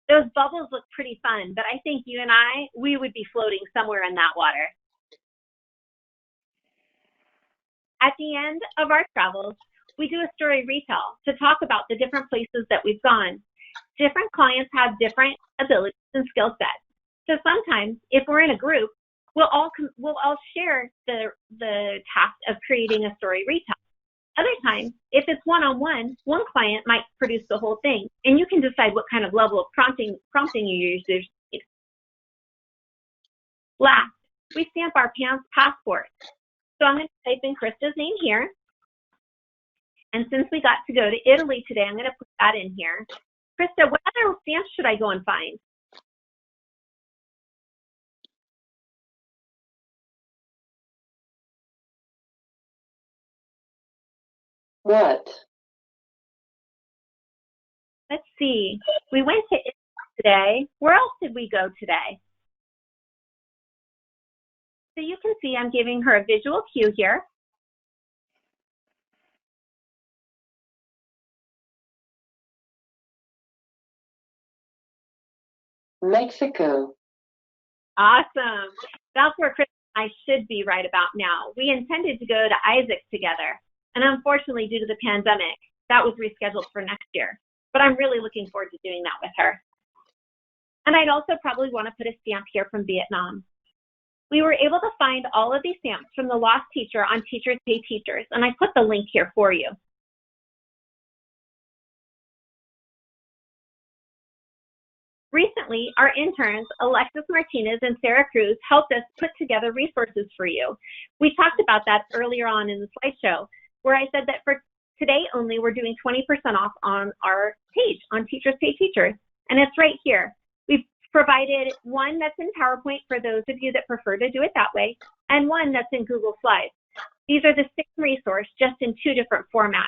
Speaker 2: Those bubbles look pretty fun, but I think you and we would be floating somewhere in that water. At the end of our travels, we do a story retell to talk about the different places that we've gone. Different clients have different abilities and skill sets. So sometimes, if we're in a group, we'll all share the task of creating a story retell. Other times, if it's one-on-one, one client might produce the whole thing, and you can decide what kind of level of prompting you users need. Last, we stamp our passports. So I'm going to type in Krista's name here. And since we got to go to Italy today, I'm going to put that in here. Krista, what other stamps should I go and find?
Speaker 3: What?
Speaker 2: Let's see. We went to Italy today. Where else did we go today? So you can see I'm giving her a visual cue here.
Speaker 3: Mexico.
Speaker 2: Awesome. That's where Chris and I should be right about now. We intended to go to ALgS together, and unfortunately, due to the pandemic, that was rescheduled for next year. But I'm really looking forward to doing that with her. And I'd also probably want to put a stamp here from Vietnam. We were able to find all of these stamps from the Lost Teacher on Teachers Pay Teachers, and I put the link here for you. Recently, our interns, Alexis Martinez and Sarah Cruz, helped us put together resources for you. We talked about that earlier on in the slideshow, where I said that for today only, we're doing 20% off on our page on Teachers Pay Teachers, and it's right here. We've provided one that's in PowerPoint for those of you that prefer to do it that way, and one that's in Google Slides. These are the same resource, just in 2 different formats.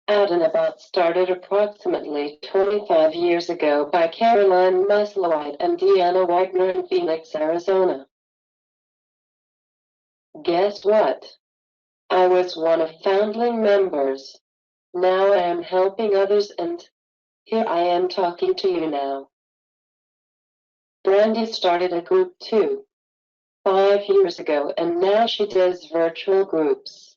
Speaker 3: Out and About started approximately 25 years ago by Caroline Maslowite and Deanna Wagner in Phoenix, Arizona. Guess what? I was one of founding members. Now I am helping others, and here I am talking to you now. Brandy started a group too, 5 years ago, and now she does virtual groups.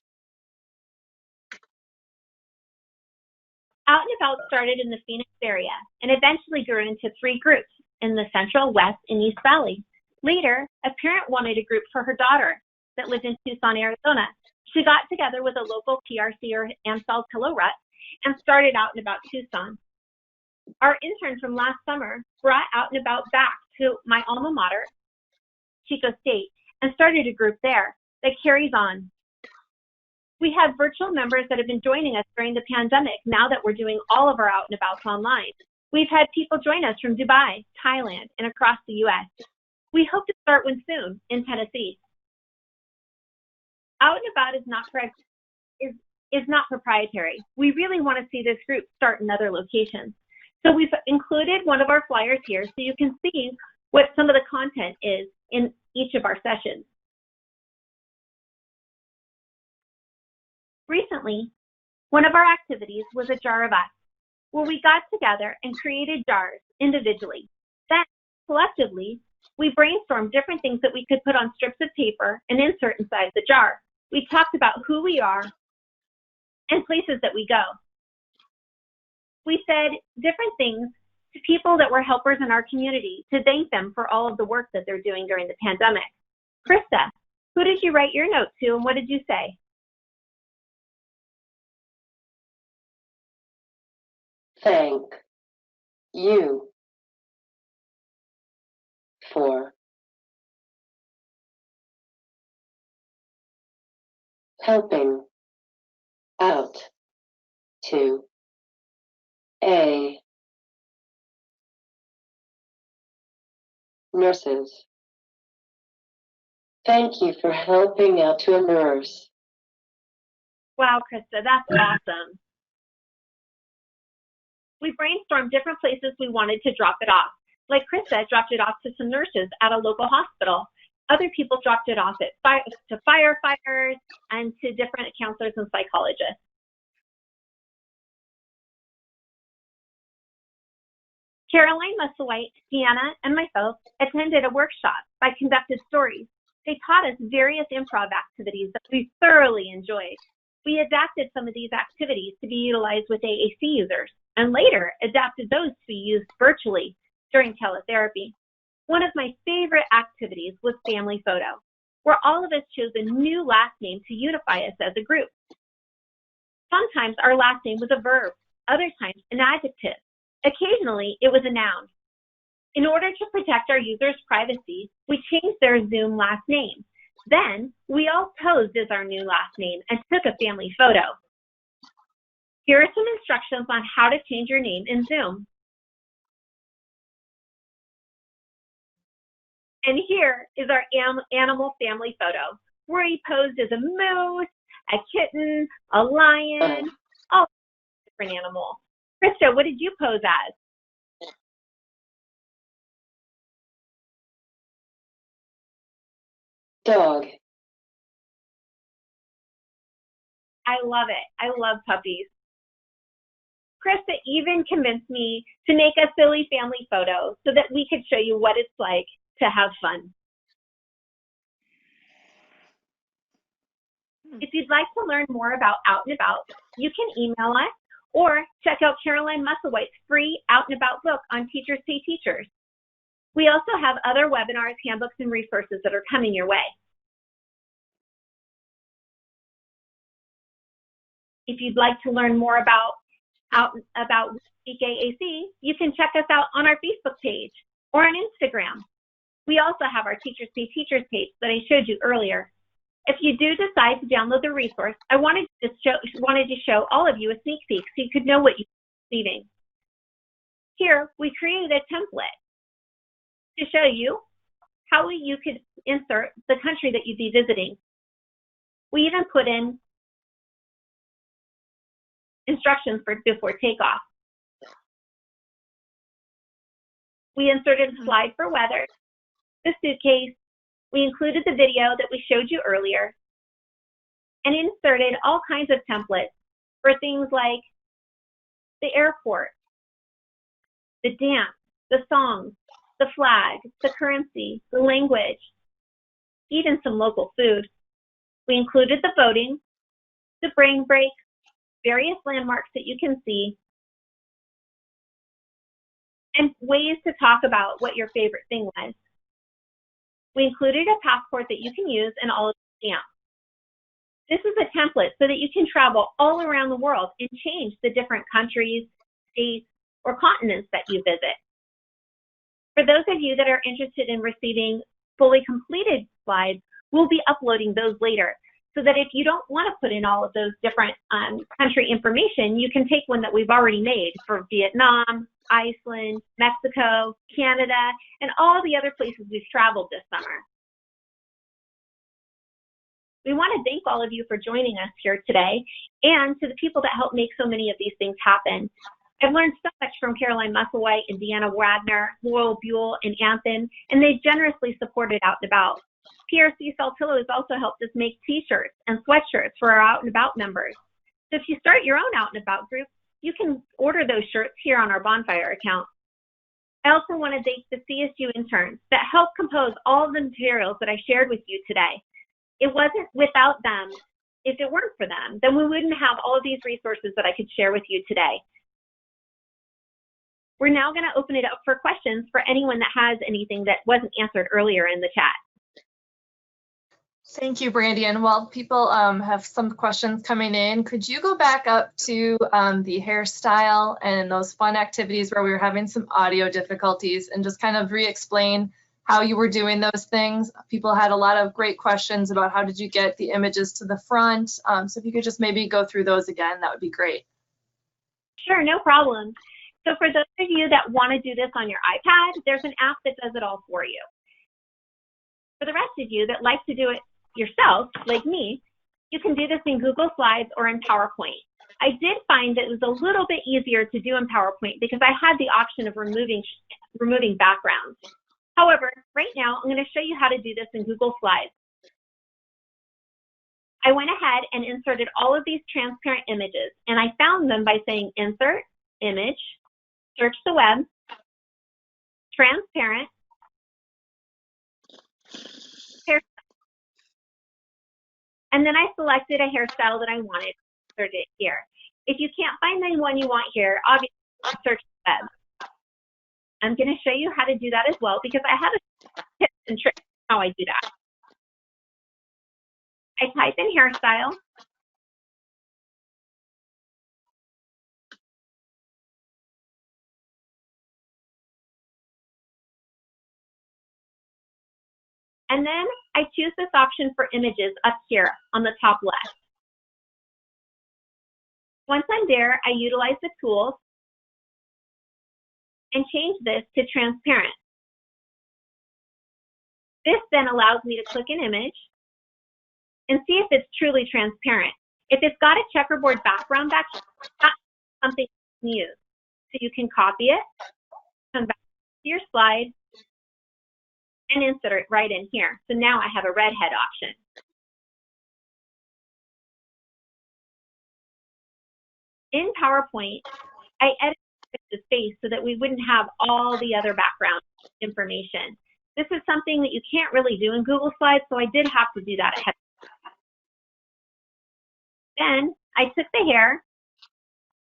Speaker 2: Out and About started in the Phoenix area and eventually grew into 3 groups in the Central, West, and East Valley. Later, a parent wanted a group for her daughter that lived in Tucson, Arizona. She got together with a local PRC and Saltillo rep and started Out and About Tucson. Our intern from last summer brought Out and About back to my alma mater, Chico State, and started a group there that carries on. We have virtual members that have been joining us during the pandemic now that we're doing all of our Out and Abouts online. We've had people join us from Dubai, Thailand, and across the U.S. We hope to start one soon in Tennessee. Out and About is not proprietary. We really want to see this group start in other locations. So we've included one of our flyers here so you can see what some of the content is in each of our sessions. Recently, one of our activities was a Jar of Us, where we got together and created jars individually. Then, collectively, we brainstormed different things that we could put on strips of paper and insert inside the jar. We talked about who we are and places that we go. We said different things to people that were helpers in our community to thank them for all of the work that they're doing during the pandemic. Krista, who did you write your note to and what did you say?
Speaker 3: Thank you for helping out to a nurses. Thank you for helping out to a nurse.
Speaker 2: Wow, Krista, that's awesome. We brainstormed different places we wanted to drop it off. Like Krista dropped it off to some nurses at a local hospital. Other people dropped it off to firefighters and to different counselors and psychologists. Caroline Musselwhite, Deanna, and myself attended a workshop by Conducted Stories. They taught us various improv activities that we thoroughly enjoyed. We adapted some of these activities to be utilized with AAC users, and later adapted those to be used virtually during teletherapy. One of my favorite activities was family photo, where all of us chose a new last name to unify us as a group. Sometimes our last name was a verb, other times an adjective. Occasionally, it was a noun. In order to protect our users' privacy, we changed their Zoom last name. Then, we all posed as our new last name and took a family photo. Here are some instructions on how to change your name in Zoom. And here is our animal family photo, where he posed as a moose, a kitten, a lion, all different animals. Krista, what did you pose as?
Speaker 3: Dog.
Speaker 2: I love it. I love puppies. Krista even convinced me to make a silly family photo so that we could show you what it's like to have fun. If you'd like to learn more about Out and About, you can email us or check out Caroline Musselwhite's free Out and About book on Teachers Pay Teachers. We also have other webinars, handbooks, and resources that are coming your way. If you'd like to learn more about Speak AAC, you can check us out on our Facebook page or on Instagram. We also have our Teachers Pay Teachers page that I showed you earlier. If you do decide to download the resource, I wanted to show all of you a sneak peek so you could know what you're receiving. Here, we created a template to show you how you could insert the country that you'd be visiting. We even put in instructions for before takeoff. We inserted a slide for weather, the suitcase. We included the video that we showed you earlier, and inserted all kinds of templates for things like the airport, the dance, the songs, the flag, the currency, the language, even some local food. We included the voting, the brain break, various landmarks that you can see, and ways to talk about what your favorite thing was. We included a passport that you can use and all of the stamps. This is a template so that you can travel all around the world and change the different countries, states, or continents that you visit. For those of you that are interested in receiving fully completed slides, we'll be uploading those later, so that if you don't want to put in all of those different country information, you can take one that we've already made for Vietnam, Iceland, Mexico, Canada, and all the other places we've traveled this summer. We want to thank all of you for joining us here today, and to the people that help make so many of these things happen. I've learned so much from Caroline Musselwhite and Deanna Wagner, Laurel Buell, and Anthony, and they've generously supported Out and About. PRC Saltillo has also helped us make t-shirts and sweatshirts for our Out and About members. So if you start your own Out and About group, you can order those shirts here on our Bonfire account. I also want to thank the CSU interns that helped compose all of the materials that I shared with you today. It wasn't without them. If it weren't for them, then we wouldn't have all of these resources that I could share with you today. We're now going to open it up for questions for anyone that has anything that wasn't answered earlier in the chat.
Speaker 1: Thank you, Brandy. And while people have some questions coming in, could you go back up to the hairstyle and those fun activities where we were having some audio difficulties, and just kind of re-explain how you were doing those things? People had a lot of great questions about how did you get the images to the front. So if you could just maybe go through those again, that would be great.
Speaker 2: Sure, no problem. So for those of you that want to do this on your iPad, there's an app that does it all for you. For the rest of you that like to do it yourself, like me, you can do this in Google Slides or in PowerPoint. I did find that it was a little bit easier to do in PowerPoint because I had the option of removing backgrounds. However, right now, I'm going to show you how to do this in Google Slides. I went ahead and inserted all of these transparent images, and I found them by saying Insert, Image, Search the Web, Transparent, Hairstyle. And then I selected a hairstyle that I wanted, inserted it here. If you can't find the one you want here, obviously search the web. I'm going to show you how to do that as well because I have a tips and tricks how I do that. I type in hairstyle. And then I choose this option for images up here on the top left. Once I'm there, I utilize the tools and change this to transparent. This then allows me to click an image and see if it's truly transparent. If it's got a checkerboard background, that's something you can use. So you can copy it, come back to your slide, and insert it right in here. So now I have a redhead option. In PowerPoint, I edited the space so that we wouldn't have all the other background information. This is something that you can't really do in Google Slides, so I did have to do that ahead. Then I took the hair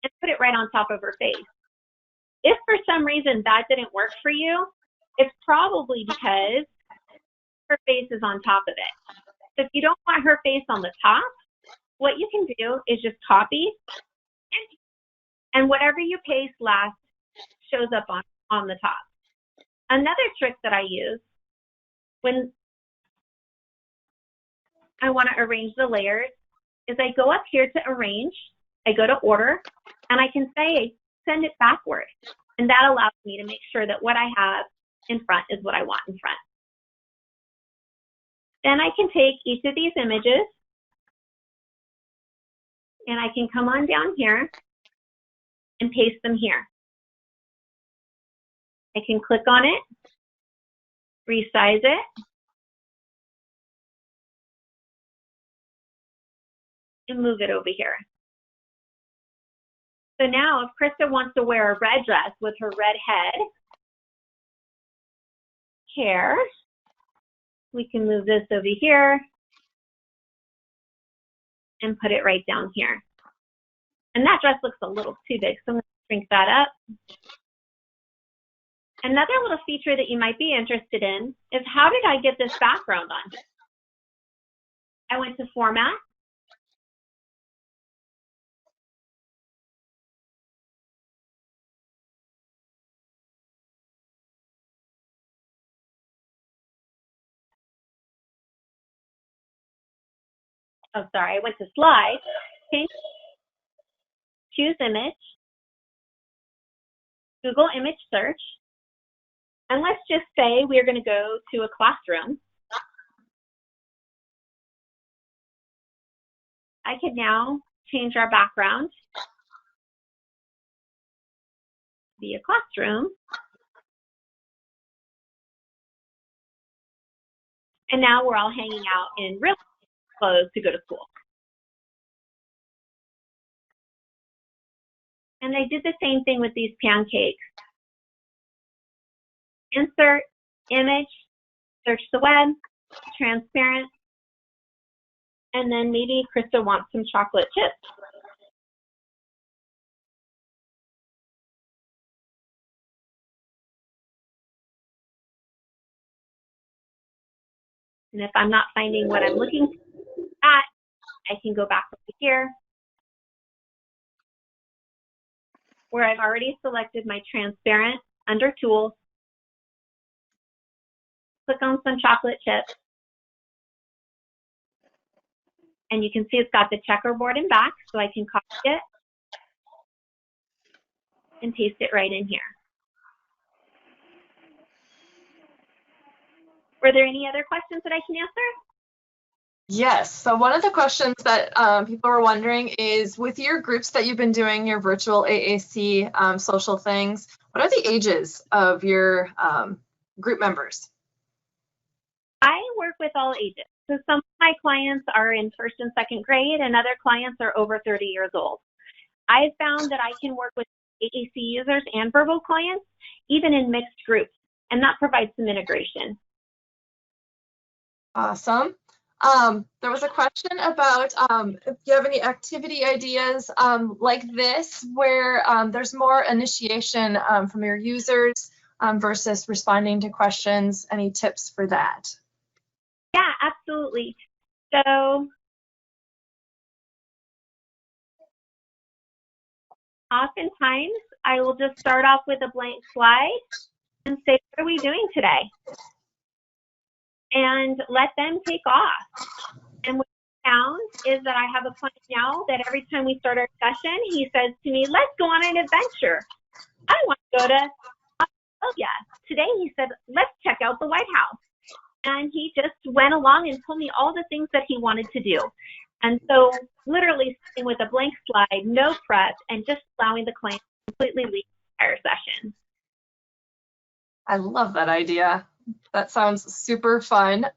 Speaker 2: and put it right on top of her face. If for some reason that didn't work for you, it's probably because her face is on top of it. So if you don't want her face on the top, what you can do is just copy and whatever you paste last shows up on the top. Another trick that I use when I want to arrange the layers is I go up here to arrange, I go to order, and I can say send it backward. And that allows me to make sure that what I have in front is what I want in front. Then I can take each of these images and I can come on down here and paste them here. I can click on it, resize it, and move it over here. So now if Krista wants to wear a red dress with her red head, hair, we can move this over here and put it right down here. And that dress looks a little too big, so I'm going to shrink that up. Another little feature that you might be interested in is how did I get this background on? I went to Format, I went to Slide, choose Image, Google Image Search, and let's just say we're going to go to a classroom. I can now change our background to be a classroom. And now we're all hanging out in real clothes to go to school. And I did the same thing with these pancakes. Insert, image, search the web, transparent, and then maybe Krista wants some chocolate chips. And if I'm not finding what I'm looking at, I can go back over here where I've already selected my transparent under Tools. Click on some chocolate chips. And you can see it's got the checkerboard in back, so I can copy it and paste it right in here. Were there any other questions that I can answer?
Speaker 1: Yes. So one of the questions that people were wondering is, with your groups that you've been doing, your virtual AAC social things, what are the ages of your group members?
Speaker 2: I work with all ages. So some of my clients are in 1st and 2nd grade, and other clients are over 30 years old. I've found that I can work with AAC users and verbal clients, even in mixed groups, and that provides some integration.
Speaker 1: Awesome. There was a question about if you have any activity ideas like this, where there's more initiation from your users versus responding to questions. Any tips for that?
Speaker 2: Yeah, absolutely. So oftentimes I will just start off with a blank slide and say, what are we doing today? And let them take off. And what I found is that I have a client now that every time we start our session, he says to me, let's go on an adventure. I want to go to Australia. Today he said, let's check out the White House. And he just went along and told me all the things that he wanted to do. And so literally sitting with a blank slide, no prep, and just allowing the client to completely lead the entire session.
Speaker 1: I love that idea. That sounds super fun.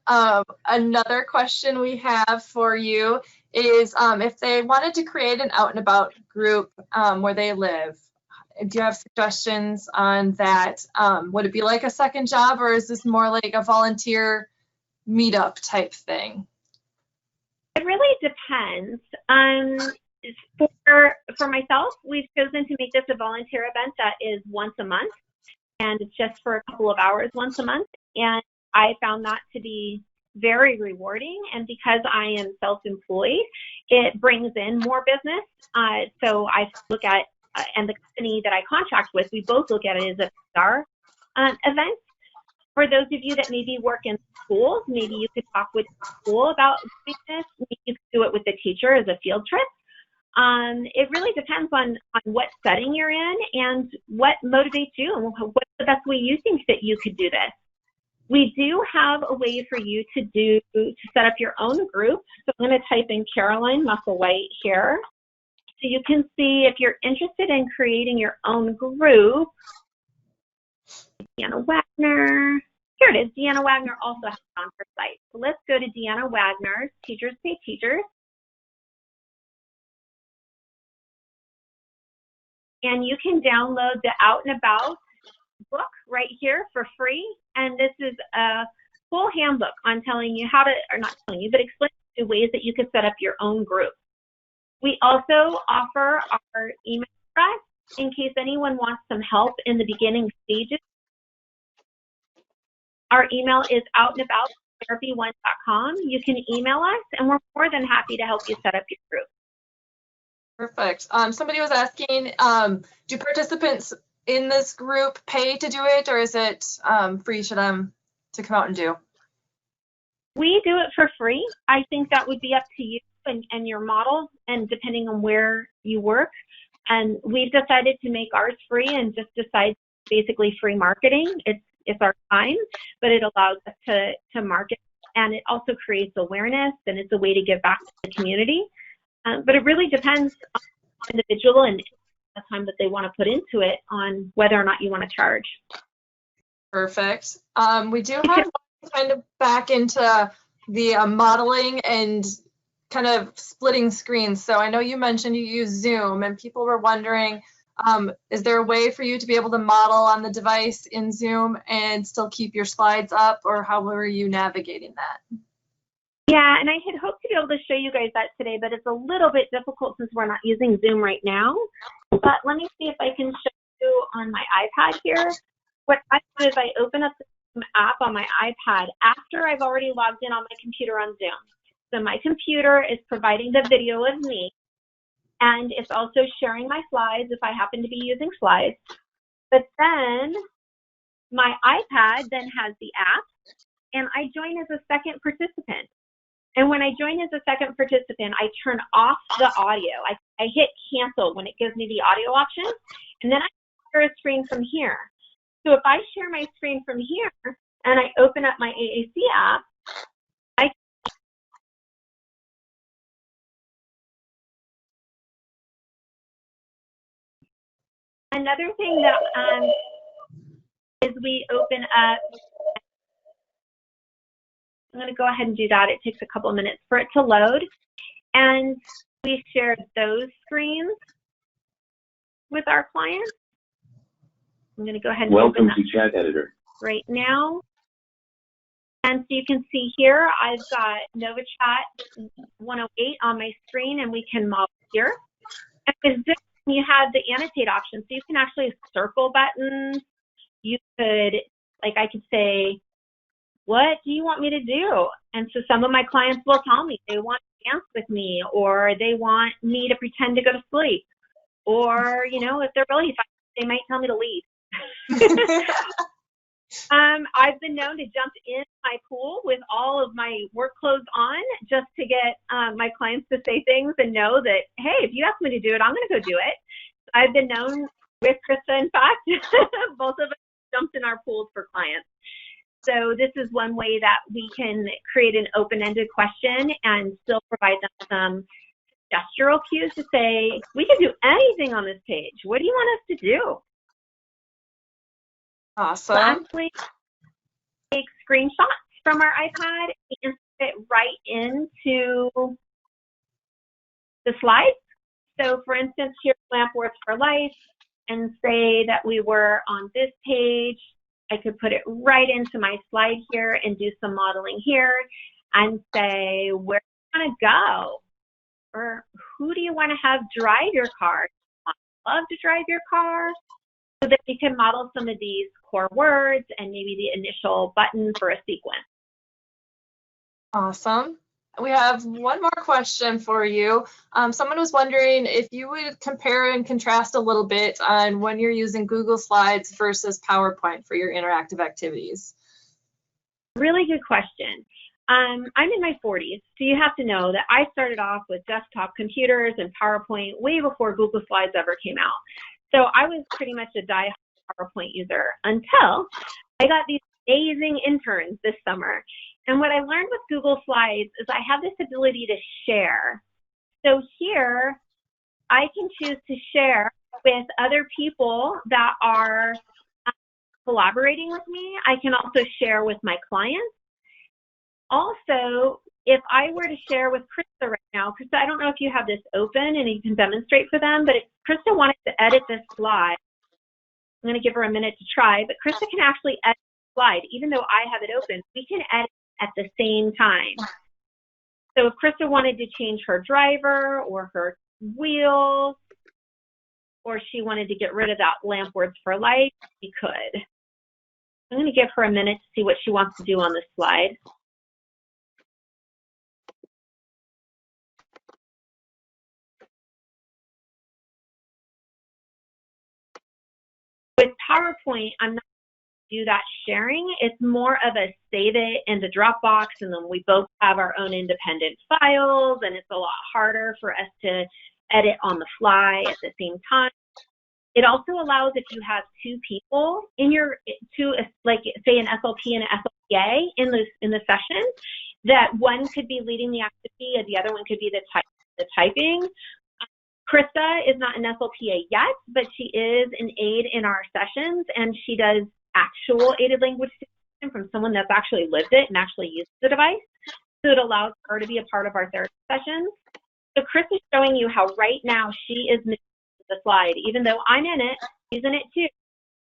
Speaker 1: Another question we have for you is if they wanted to create an out and about group where they live, do you have suggestions on that? Would it be like a second job, or is this more like a volunteer meetup type thing?
Speaker 2: It really depends. For myself, we've chosen to make this a volunteer event that is once a month, and it's just for a couple of hours once a month. And I found that to be very rewarding. And because I am self-employed, it brings in more business. So I look at, and the company that I contract with, we both look at it as a PR event. For those of you that maybe work in schools, maybe you could talk with the school about doing this. Maybe you could do it with the teacher as a field trip. It really depends on what setting you're in and what motivates you and what's the best way you think that you could do this. We do have a way for you to set up your own group. So I'm going to type in Caroline Musselwhite here. So you can see if you're interested in creating your own group. Deanna Wagner. Here it is. Deanna Wagner also has it on her site. So let's go to Deanna Wagner's Teachers Pay Teachers. And you can download the Out and About book right here for free. And this is a full handbook on telling you how to, or not telling you, but explaining the ways that you can set up your own group. We also offer our email address in case anyone wants some help in the beginning stages. Our email is outandabout@therapy1.com. You can email us, and we're more than happy to help you set up your group.
Speaker 1: Perfect. Somebody was asking, do participants in this group pay to do it, or is it free for them to come out and do?
Speaker 2: We do it for free. I think that would be up to you and your model, and depending on where you work. And we've decided to make ours free and just decide basically free marketing. It's our time, but it allows us to market, and it also creates awareness, and it's a way to give back to the community. But it really depends on the individual and the time that they want to put into it on whether or not you want to charge.
Speaker 1: Perfect. We do have kind of back into the modeling and kind of splitting screens. So I know you mentioned you use Zoom, and people were wondering, is there a way for you to be able to model on the device in Zoom and still keep your slides up, or how were you navigating that?
Speaker 2: Yeah, and I had hoped to be able to show you guys that today, but it's a little bit difficult since we're not using Zoom right now. But let me see if I can show you on my iPad here. What I do is I open up the Zoom app on my iPad after I've already logged in on my computer on Zoom. So my computer is providing the video of me, and it's also sharing my slides if I happen to be using slides. But then my iPad then has the app, and I join as a second participant. And when I join as a second participant, I turn off the audio. I hit cancel when it gives me the audio option, and then I share a screen from here. So if I share my screen from here and I open up my AAC app, another thing that is we open up, I'm going to go ahead and do that. It takes a couple of minutes for it to load. And we share those screens with our clients. I'm going to go ahead and
Speaker 5: Welcome
Speaker 2: open
Speaker 5: to Chat Editor
Speaker 2: right now. And so you can see here, I've got NovaChat 108 on my screen, and we can model here. And with Zoom, you have the annotate option. So you can actually circle buttons. You could, like I could say, what do you want me to do? And so some of my clients will tell me they want to dance with me, or they want me to pretend to go to sleep, or, you know, if they're really fun, they might tell me to leave. I've been known to jump in my pool with all of my work clothes on just to get my clients to say things and know that, hey, if you ask me to do it, I'm going to go do it. I've been known with Krista, in fact, both of us jumped in our pools for clients. So this is one way that we can create an open-ended question and still provide them some gestural cues to say, we can do anything on this page. What do you want us to do?
Speaker 1: Awesome.
Speaker 2: Lastly, take screenshots from our iPad and put it right into the slides. So for instance, here's Lamp Words for Life, and say that we were on this page. I could put it right into my slide here and do some modeling here and say, where do you want to go? Or who do you want to have drive your car? Do you love to drive your car? So that we can model some of these core words and maybe the initial button for a sequence.
Speaker 1: Awesome. We have one more question for you. Someone was wondering if you would compare and contrast a little bit on when you're using Google Slides versus PowerPoint for your interactive activities.
Speaker 2: Really good question. I'm in my 40s, so you have to know that I started off with desktop computers and PowerPoint way before Google Slides ever came out. So I was pretty much a die-hard PowerPoint user until I got these amazing interns this summer. And what I learned with Google Slides is I have this ability to share. So here, I can choose to share with other people that are collaborating with me. I can also share with my clients. Also, if I were to share with Krista right now, Krista, I don't know if you have this open and you can demonstrate for them, but if Krista wanted to edit this slide, I'm going to give her a minute to try, but Krista can actually edit the slide. Even though I have it open, we can edit at the same time. So if Krista wanted to change her driver or her wheels, or she wanted to get rid of that Lamp Words for Life, she could. I'm going to give her a minute to see what she wants to do on this slide. With PowerPoint, I'm not going to do that sharing. It's more of a save it in the Dropbox, and then we both have our own independent files, and it's a lot harder for us to edit on the fly at the same time. It also allows, if you have two people in your, like say an SLP and an SLPA in the session, that one could be leading the activity and the other one could be the typing. Krista is not an SLPA yet, but she is an aide in our sessions, and she does actual aided language stimulation from someone that's actually lived it and actually used the device. So it allows her to be a part of our therapy sessions. So Chris is showing you how right now she is moving the slide. Even though I'm in it, she's in it too,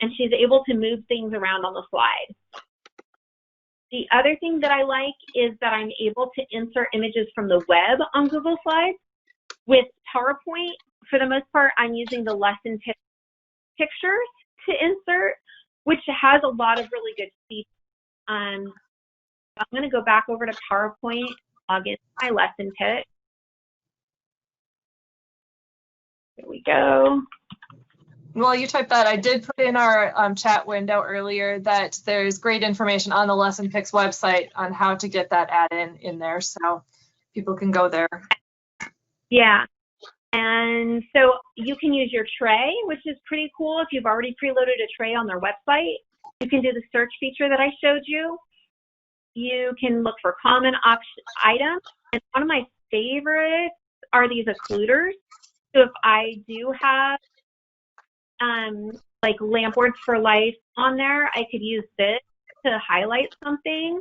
Speaker 2: and she's able to move things around on the slide. The other thing that I like is that I'm able to insert images from the web on Google Slides. With PowerPoint, for the most part, I'm using the lesson pictures to insert, which has a lot of really good features. I'm going to go back over to PowerPoint, log into my lesson pick. There we go.
Speaker 1: Well, you typed that. I did put in our chat window earlier that there's great information on the Lesson Picks website on how to get that add-in in there, so people can go there.
Speaker 2: Yeah, and so you can use your tray, which is pretty cool. If you've already preloaded a tray on their website, you can do the search feature that I showed you. You can look for common items, and one of my favorites are these occluders. So if I do have like Lamp Words for Life on there, I could use this to highlight something.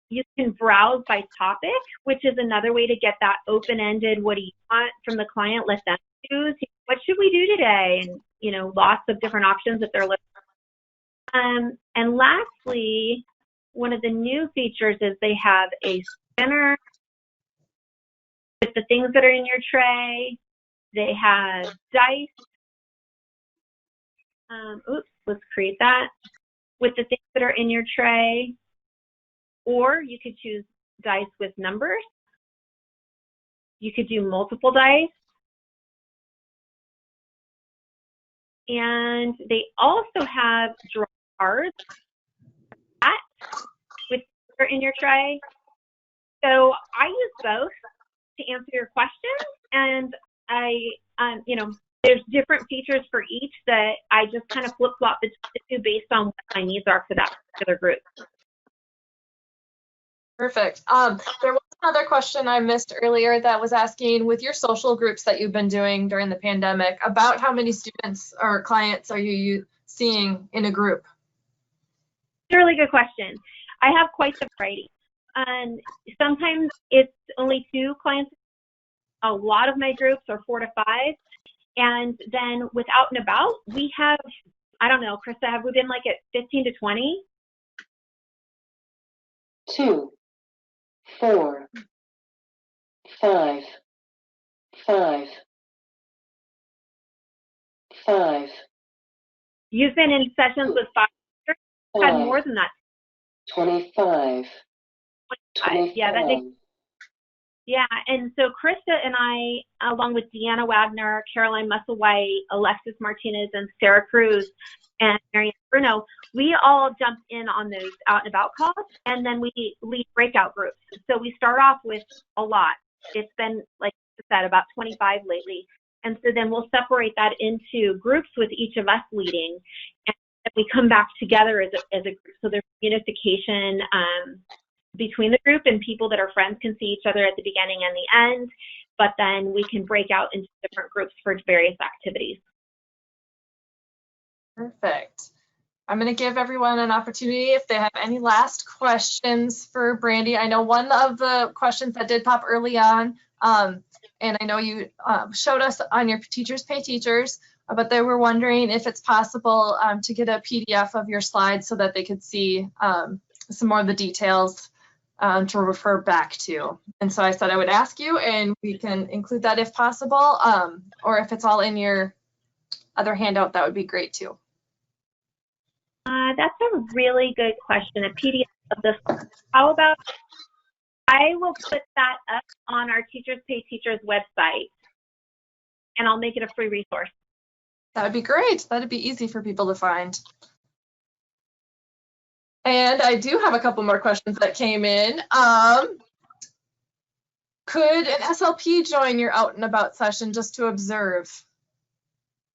Speaker 2: You can browse by topic, which is another way to get that open-ended, what do you want from the client, let them choose, what should we do today? And, you know, lots of different options if they're looking. And lastly, one of the new features is they have a spinner with the things that are in your tray. They have dice. Oops, let's create that. with the things that are in your tray, or you could choose dice with numbers. You could do multiple dice. And they also have draw cards with in your tray. So I use both to answer your questions, and there's different features for each that I just kind of flip-flop between the two based on what my needs are for that particular group.
Speaker 1: Perfect. There was another question I missed earlier that was asking, with your social groups that you've been doing during the pandemic, about how many students or clients are you seeing in a group?
Speaker 2: It's a really good question. I have quite the variety. Sometimes it's only 2 clients. A lot of my groups are 4 to 5. And then with Out and About, we have, I don't know, Krista, have we been like at 15 to 20?
Speaker 3: 2, 4, 5, 5, 5.
Speaker 2: You've been in sessions with 5. I've had more than that.
Speaker 3: 25. 25.
Speaker 2: Yeah, yeah, and so Krista and I, along with Deanna Wagner, Caroline Musselwhite, Alexis Martinez, and Sarah Cruz, and Marianne Bruno, we all jump in on those Out and About calls, and then we lead breakout groups. So we start off with a lot. It's been, like I said, about 25 lately. And so then we'll separate that into groups with each of us leading, and we come back together as a group. So there's unification between the group, and people that are friends can see each other at the beginning and the end, but then we can break out into different groups for various activities.
Speaker 1: Perfect. I'm going to give everyone an opportunity if they have any last questions for Brandy. I know one of the questions that did pop early on, and I know you showed us on your Teachers Pay Teachers, but they were wondering if it's possible to get a PDF of your slides so that they could see some more of the details to refer back to. And so I said I would ask you, and we can include that if possible, or if it's all in your other handout, that would be great too.
Speaker 2: That's a really good question, a PDF of this. How about I will put that up on our Teachers Pay Teachers website, and I'll make it a free resource.
Speaker 1: That would be great. That'd be easy for people to find. And I do have a couple more questions that came in. Could an SLP join your Out and About session just to observe?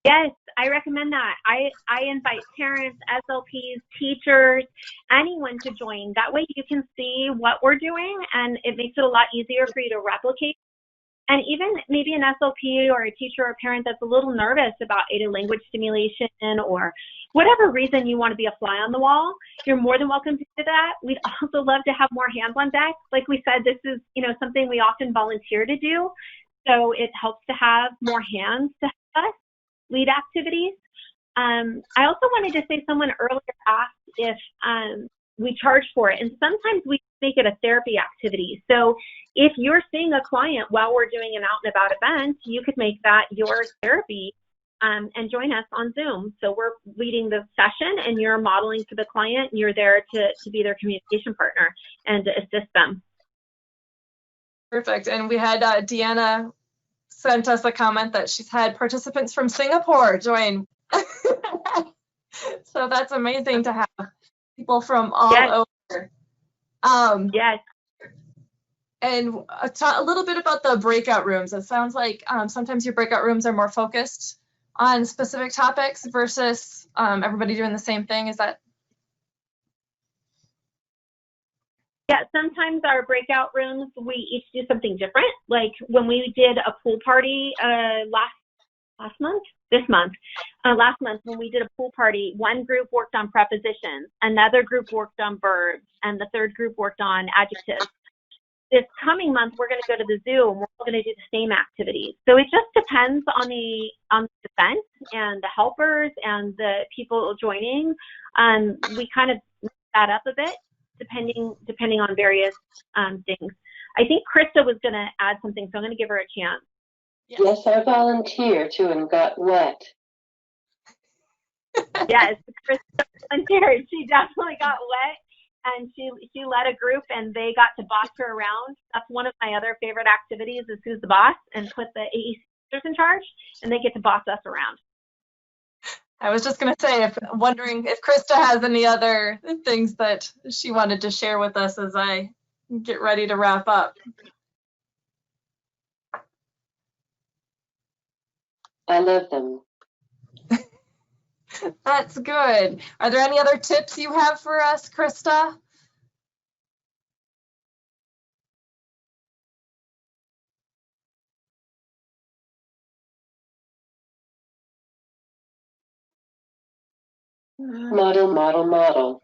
Speaker 2: Yes, I recommend that. I invite parents, SLPs, teachers, anyone to join. That way you can see what we're doing, and it makes it a lot easier for you to replicate. And even maybe an SLP or a teacher or a parent that's a little nervous about aided language stimulation, or whatever reason you want to be a fly on the wall, you're more than welcome to do that. We'd also love to have more hands on deck. Like we said, this is something we often volunteer to do. So it helps to have more hands to help us lead activities. I also wanted to say, someone earlier asked if we charge for it, and sometimes we make it a therapy activity. So if you're seeing a client while we're doing an Out and About event, you could make that your therapy and join us on Zoom. So we're leading the session, and you're modeling to the client, and you're there to be their communication partner and to assist them.
Speaker 1: Perfect. And we had Deanna sent us a comment that she's had participants from Singapore join. So that's amazing to have people from all over.
Speaker 2: Yes.
Speaker 1: And a little bit about the breakout rooms. It sounds like sometimes your breakout rooms are more focused on specific topics versus everybody doing the same thing. Is that?
Speaker 2: Yeah, sometimes our breakout rooms, we each do something different. Like when we did a pool party last month when we did a pool party, one group worked on prepositions, another group worked on verbs, and the third group worked on adjectives. This coming month, we're going to go to the zoo, and we're all going to do the same activities. So it just depends on the event and the helpers and the people joining. We kind of mix that up a bit, depending on various things. I think Krista was going to add something, so I'm going to give her a chance.
Speaker 3: Yes, I volunteer too and got wet.
Speaker 2: Yes, Krista. volunteered. She definitely got wet, and she led a group, and they got to boss her around. That's one of my other favorite activities, is who's the boss, and put the AAC users in charge, and they get to boss us around.
Speaker 1: I was just going to say, wondering if Krista has any other things that she wanted to share with us as I get ready to wrap up.
Speaker 3: I love them.
Speaker 1: That's good. Are there any other tips you have for us, Krista?
Speaker 3: Model, model, model.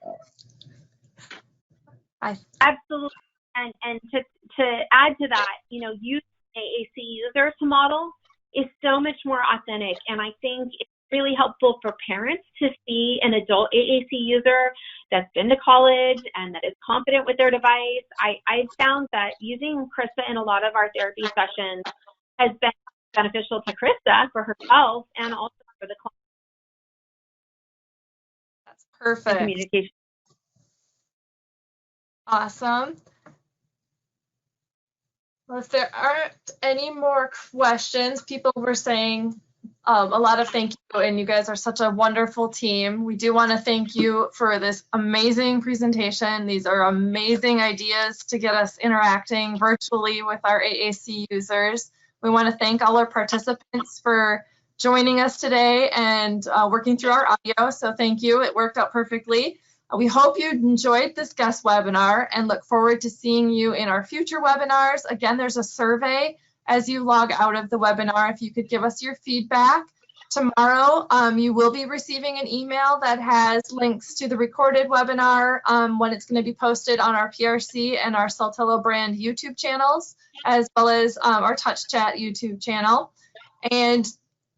Speaker 2: Absolutely. And to add to that, you know, use AAC User to model is so much more authentic. And I think it's really helpful for parents to see an adult AAC user that's been to college and that is confident with their device. I've found that using Krista in a lot of our therapy sessions has been beneficial to Krista for herself and also for the client.
Speaker 1: That's perfect.
Speaker 2: Communication.
Speaker 1: Awesome. Well, if there aren't any more questions, people were saying a lot of thank you, and you guys are such a wonderful team. We do want to thank you for this amazing presentation. These are amazing ideas to get us interacting virtually with our AAC users. We want to thank all our participants for joining us today and working through our audio. So thank you. It worked out perfectly. We hope you enjoyed this guest webinar and look forward to seeing you in our future webinars. Again, there's a survey as you log out of the webinar. If you could give us your feedback. Tomorrow, you will be receiving an email that has links to the recorded webinar when it's going to be posted on our PRC and our Saltillo brand YouTube channels, as well as our Touch Chat YouTube channel. And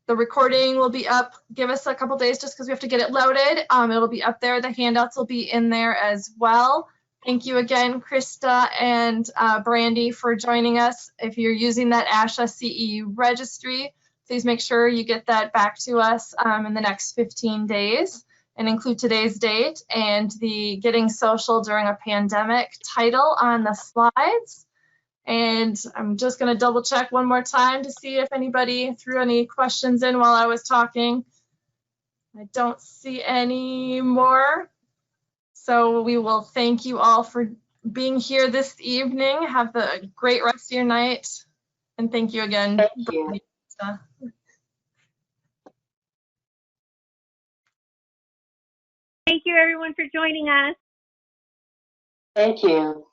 Speaker 1: the recording will be up. Give us a couple days just because we have to get it loaded. It'll be up there. The handouts will be in there as well. Thank you again, Krista and Brandy, for joining us. If you're using that ASHA CEU registry, please make sure you get that back to us in the next 15 days and include today's date and the Getting Social During a Pandemic title on the slides. And I'm just going to double check one more time to see if anybody threw any questions in while I was talking. I don't see any more. So we will thank you all for being here this evening. Have a great rest of your night. And thank you again.
Speaker 3: Thank you.
Speaker 2: Thank you, everyone, for joining us.
Speaker 3: Thank you.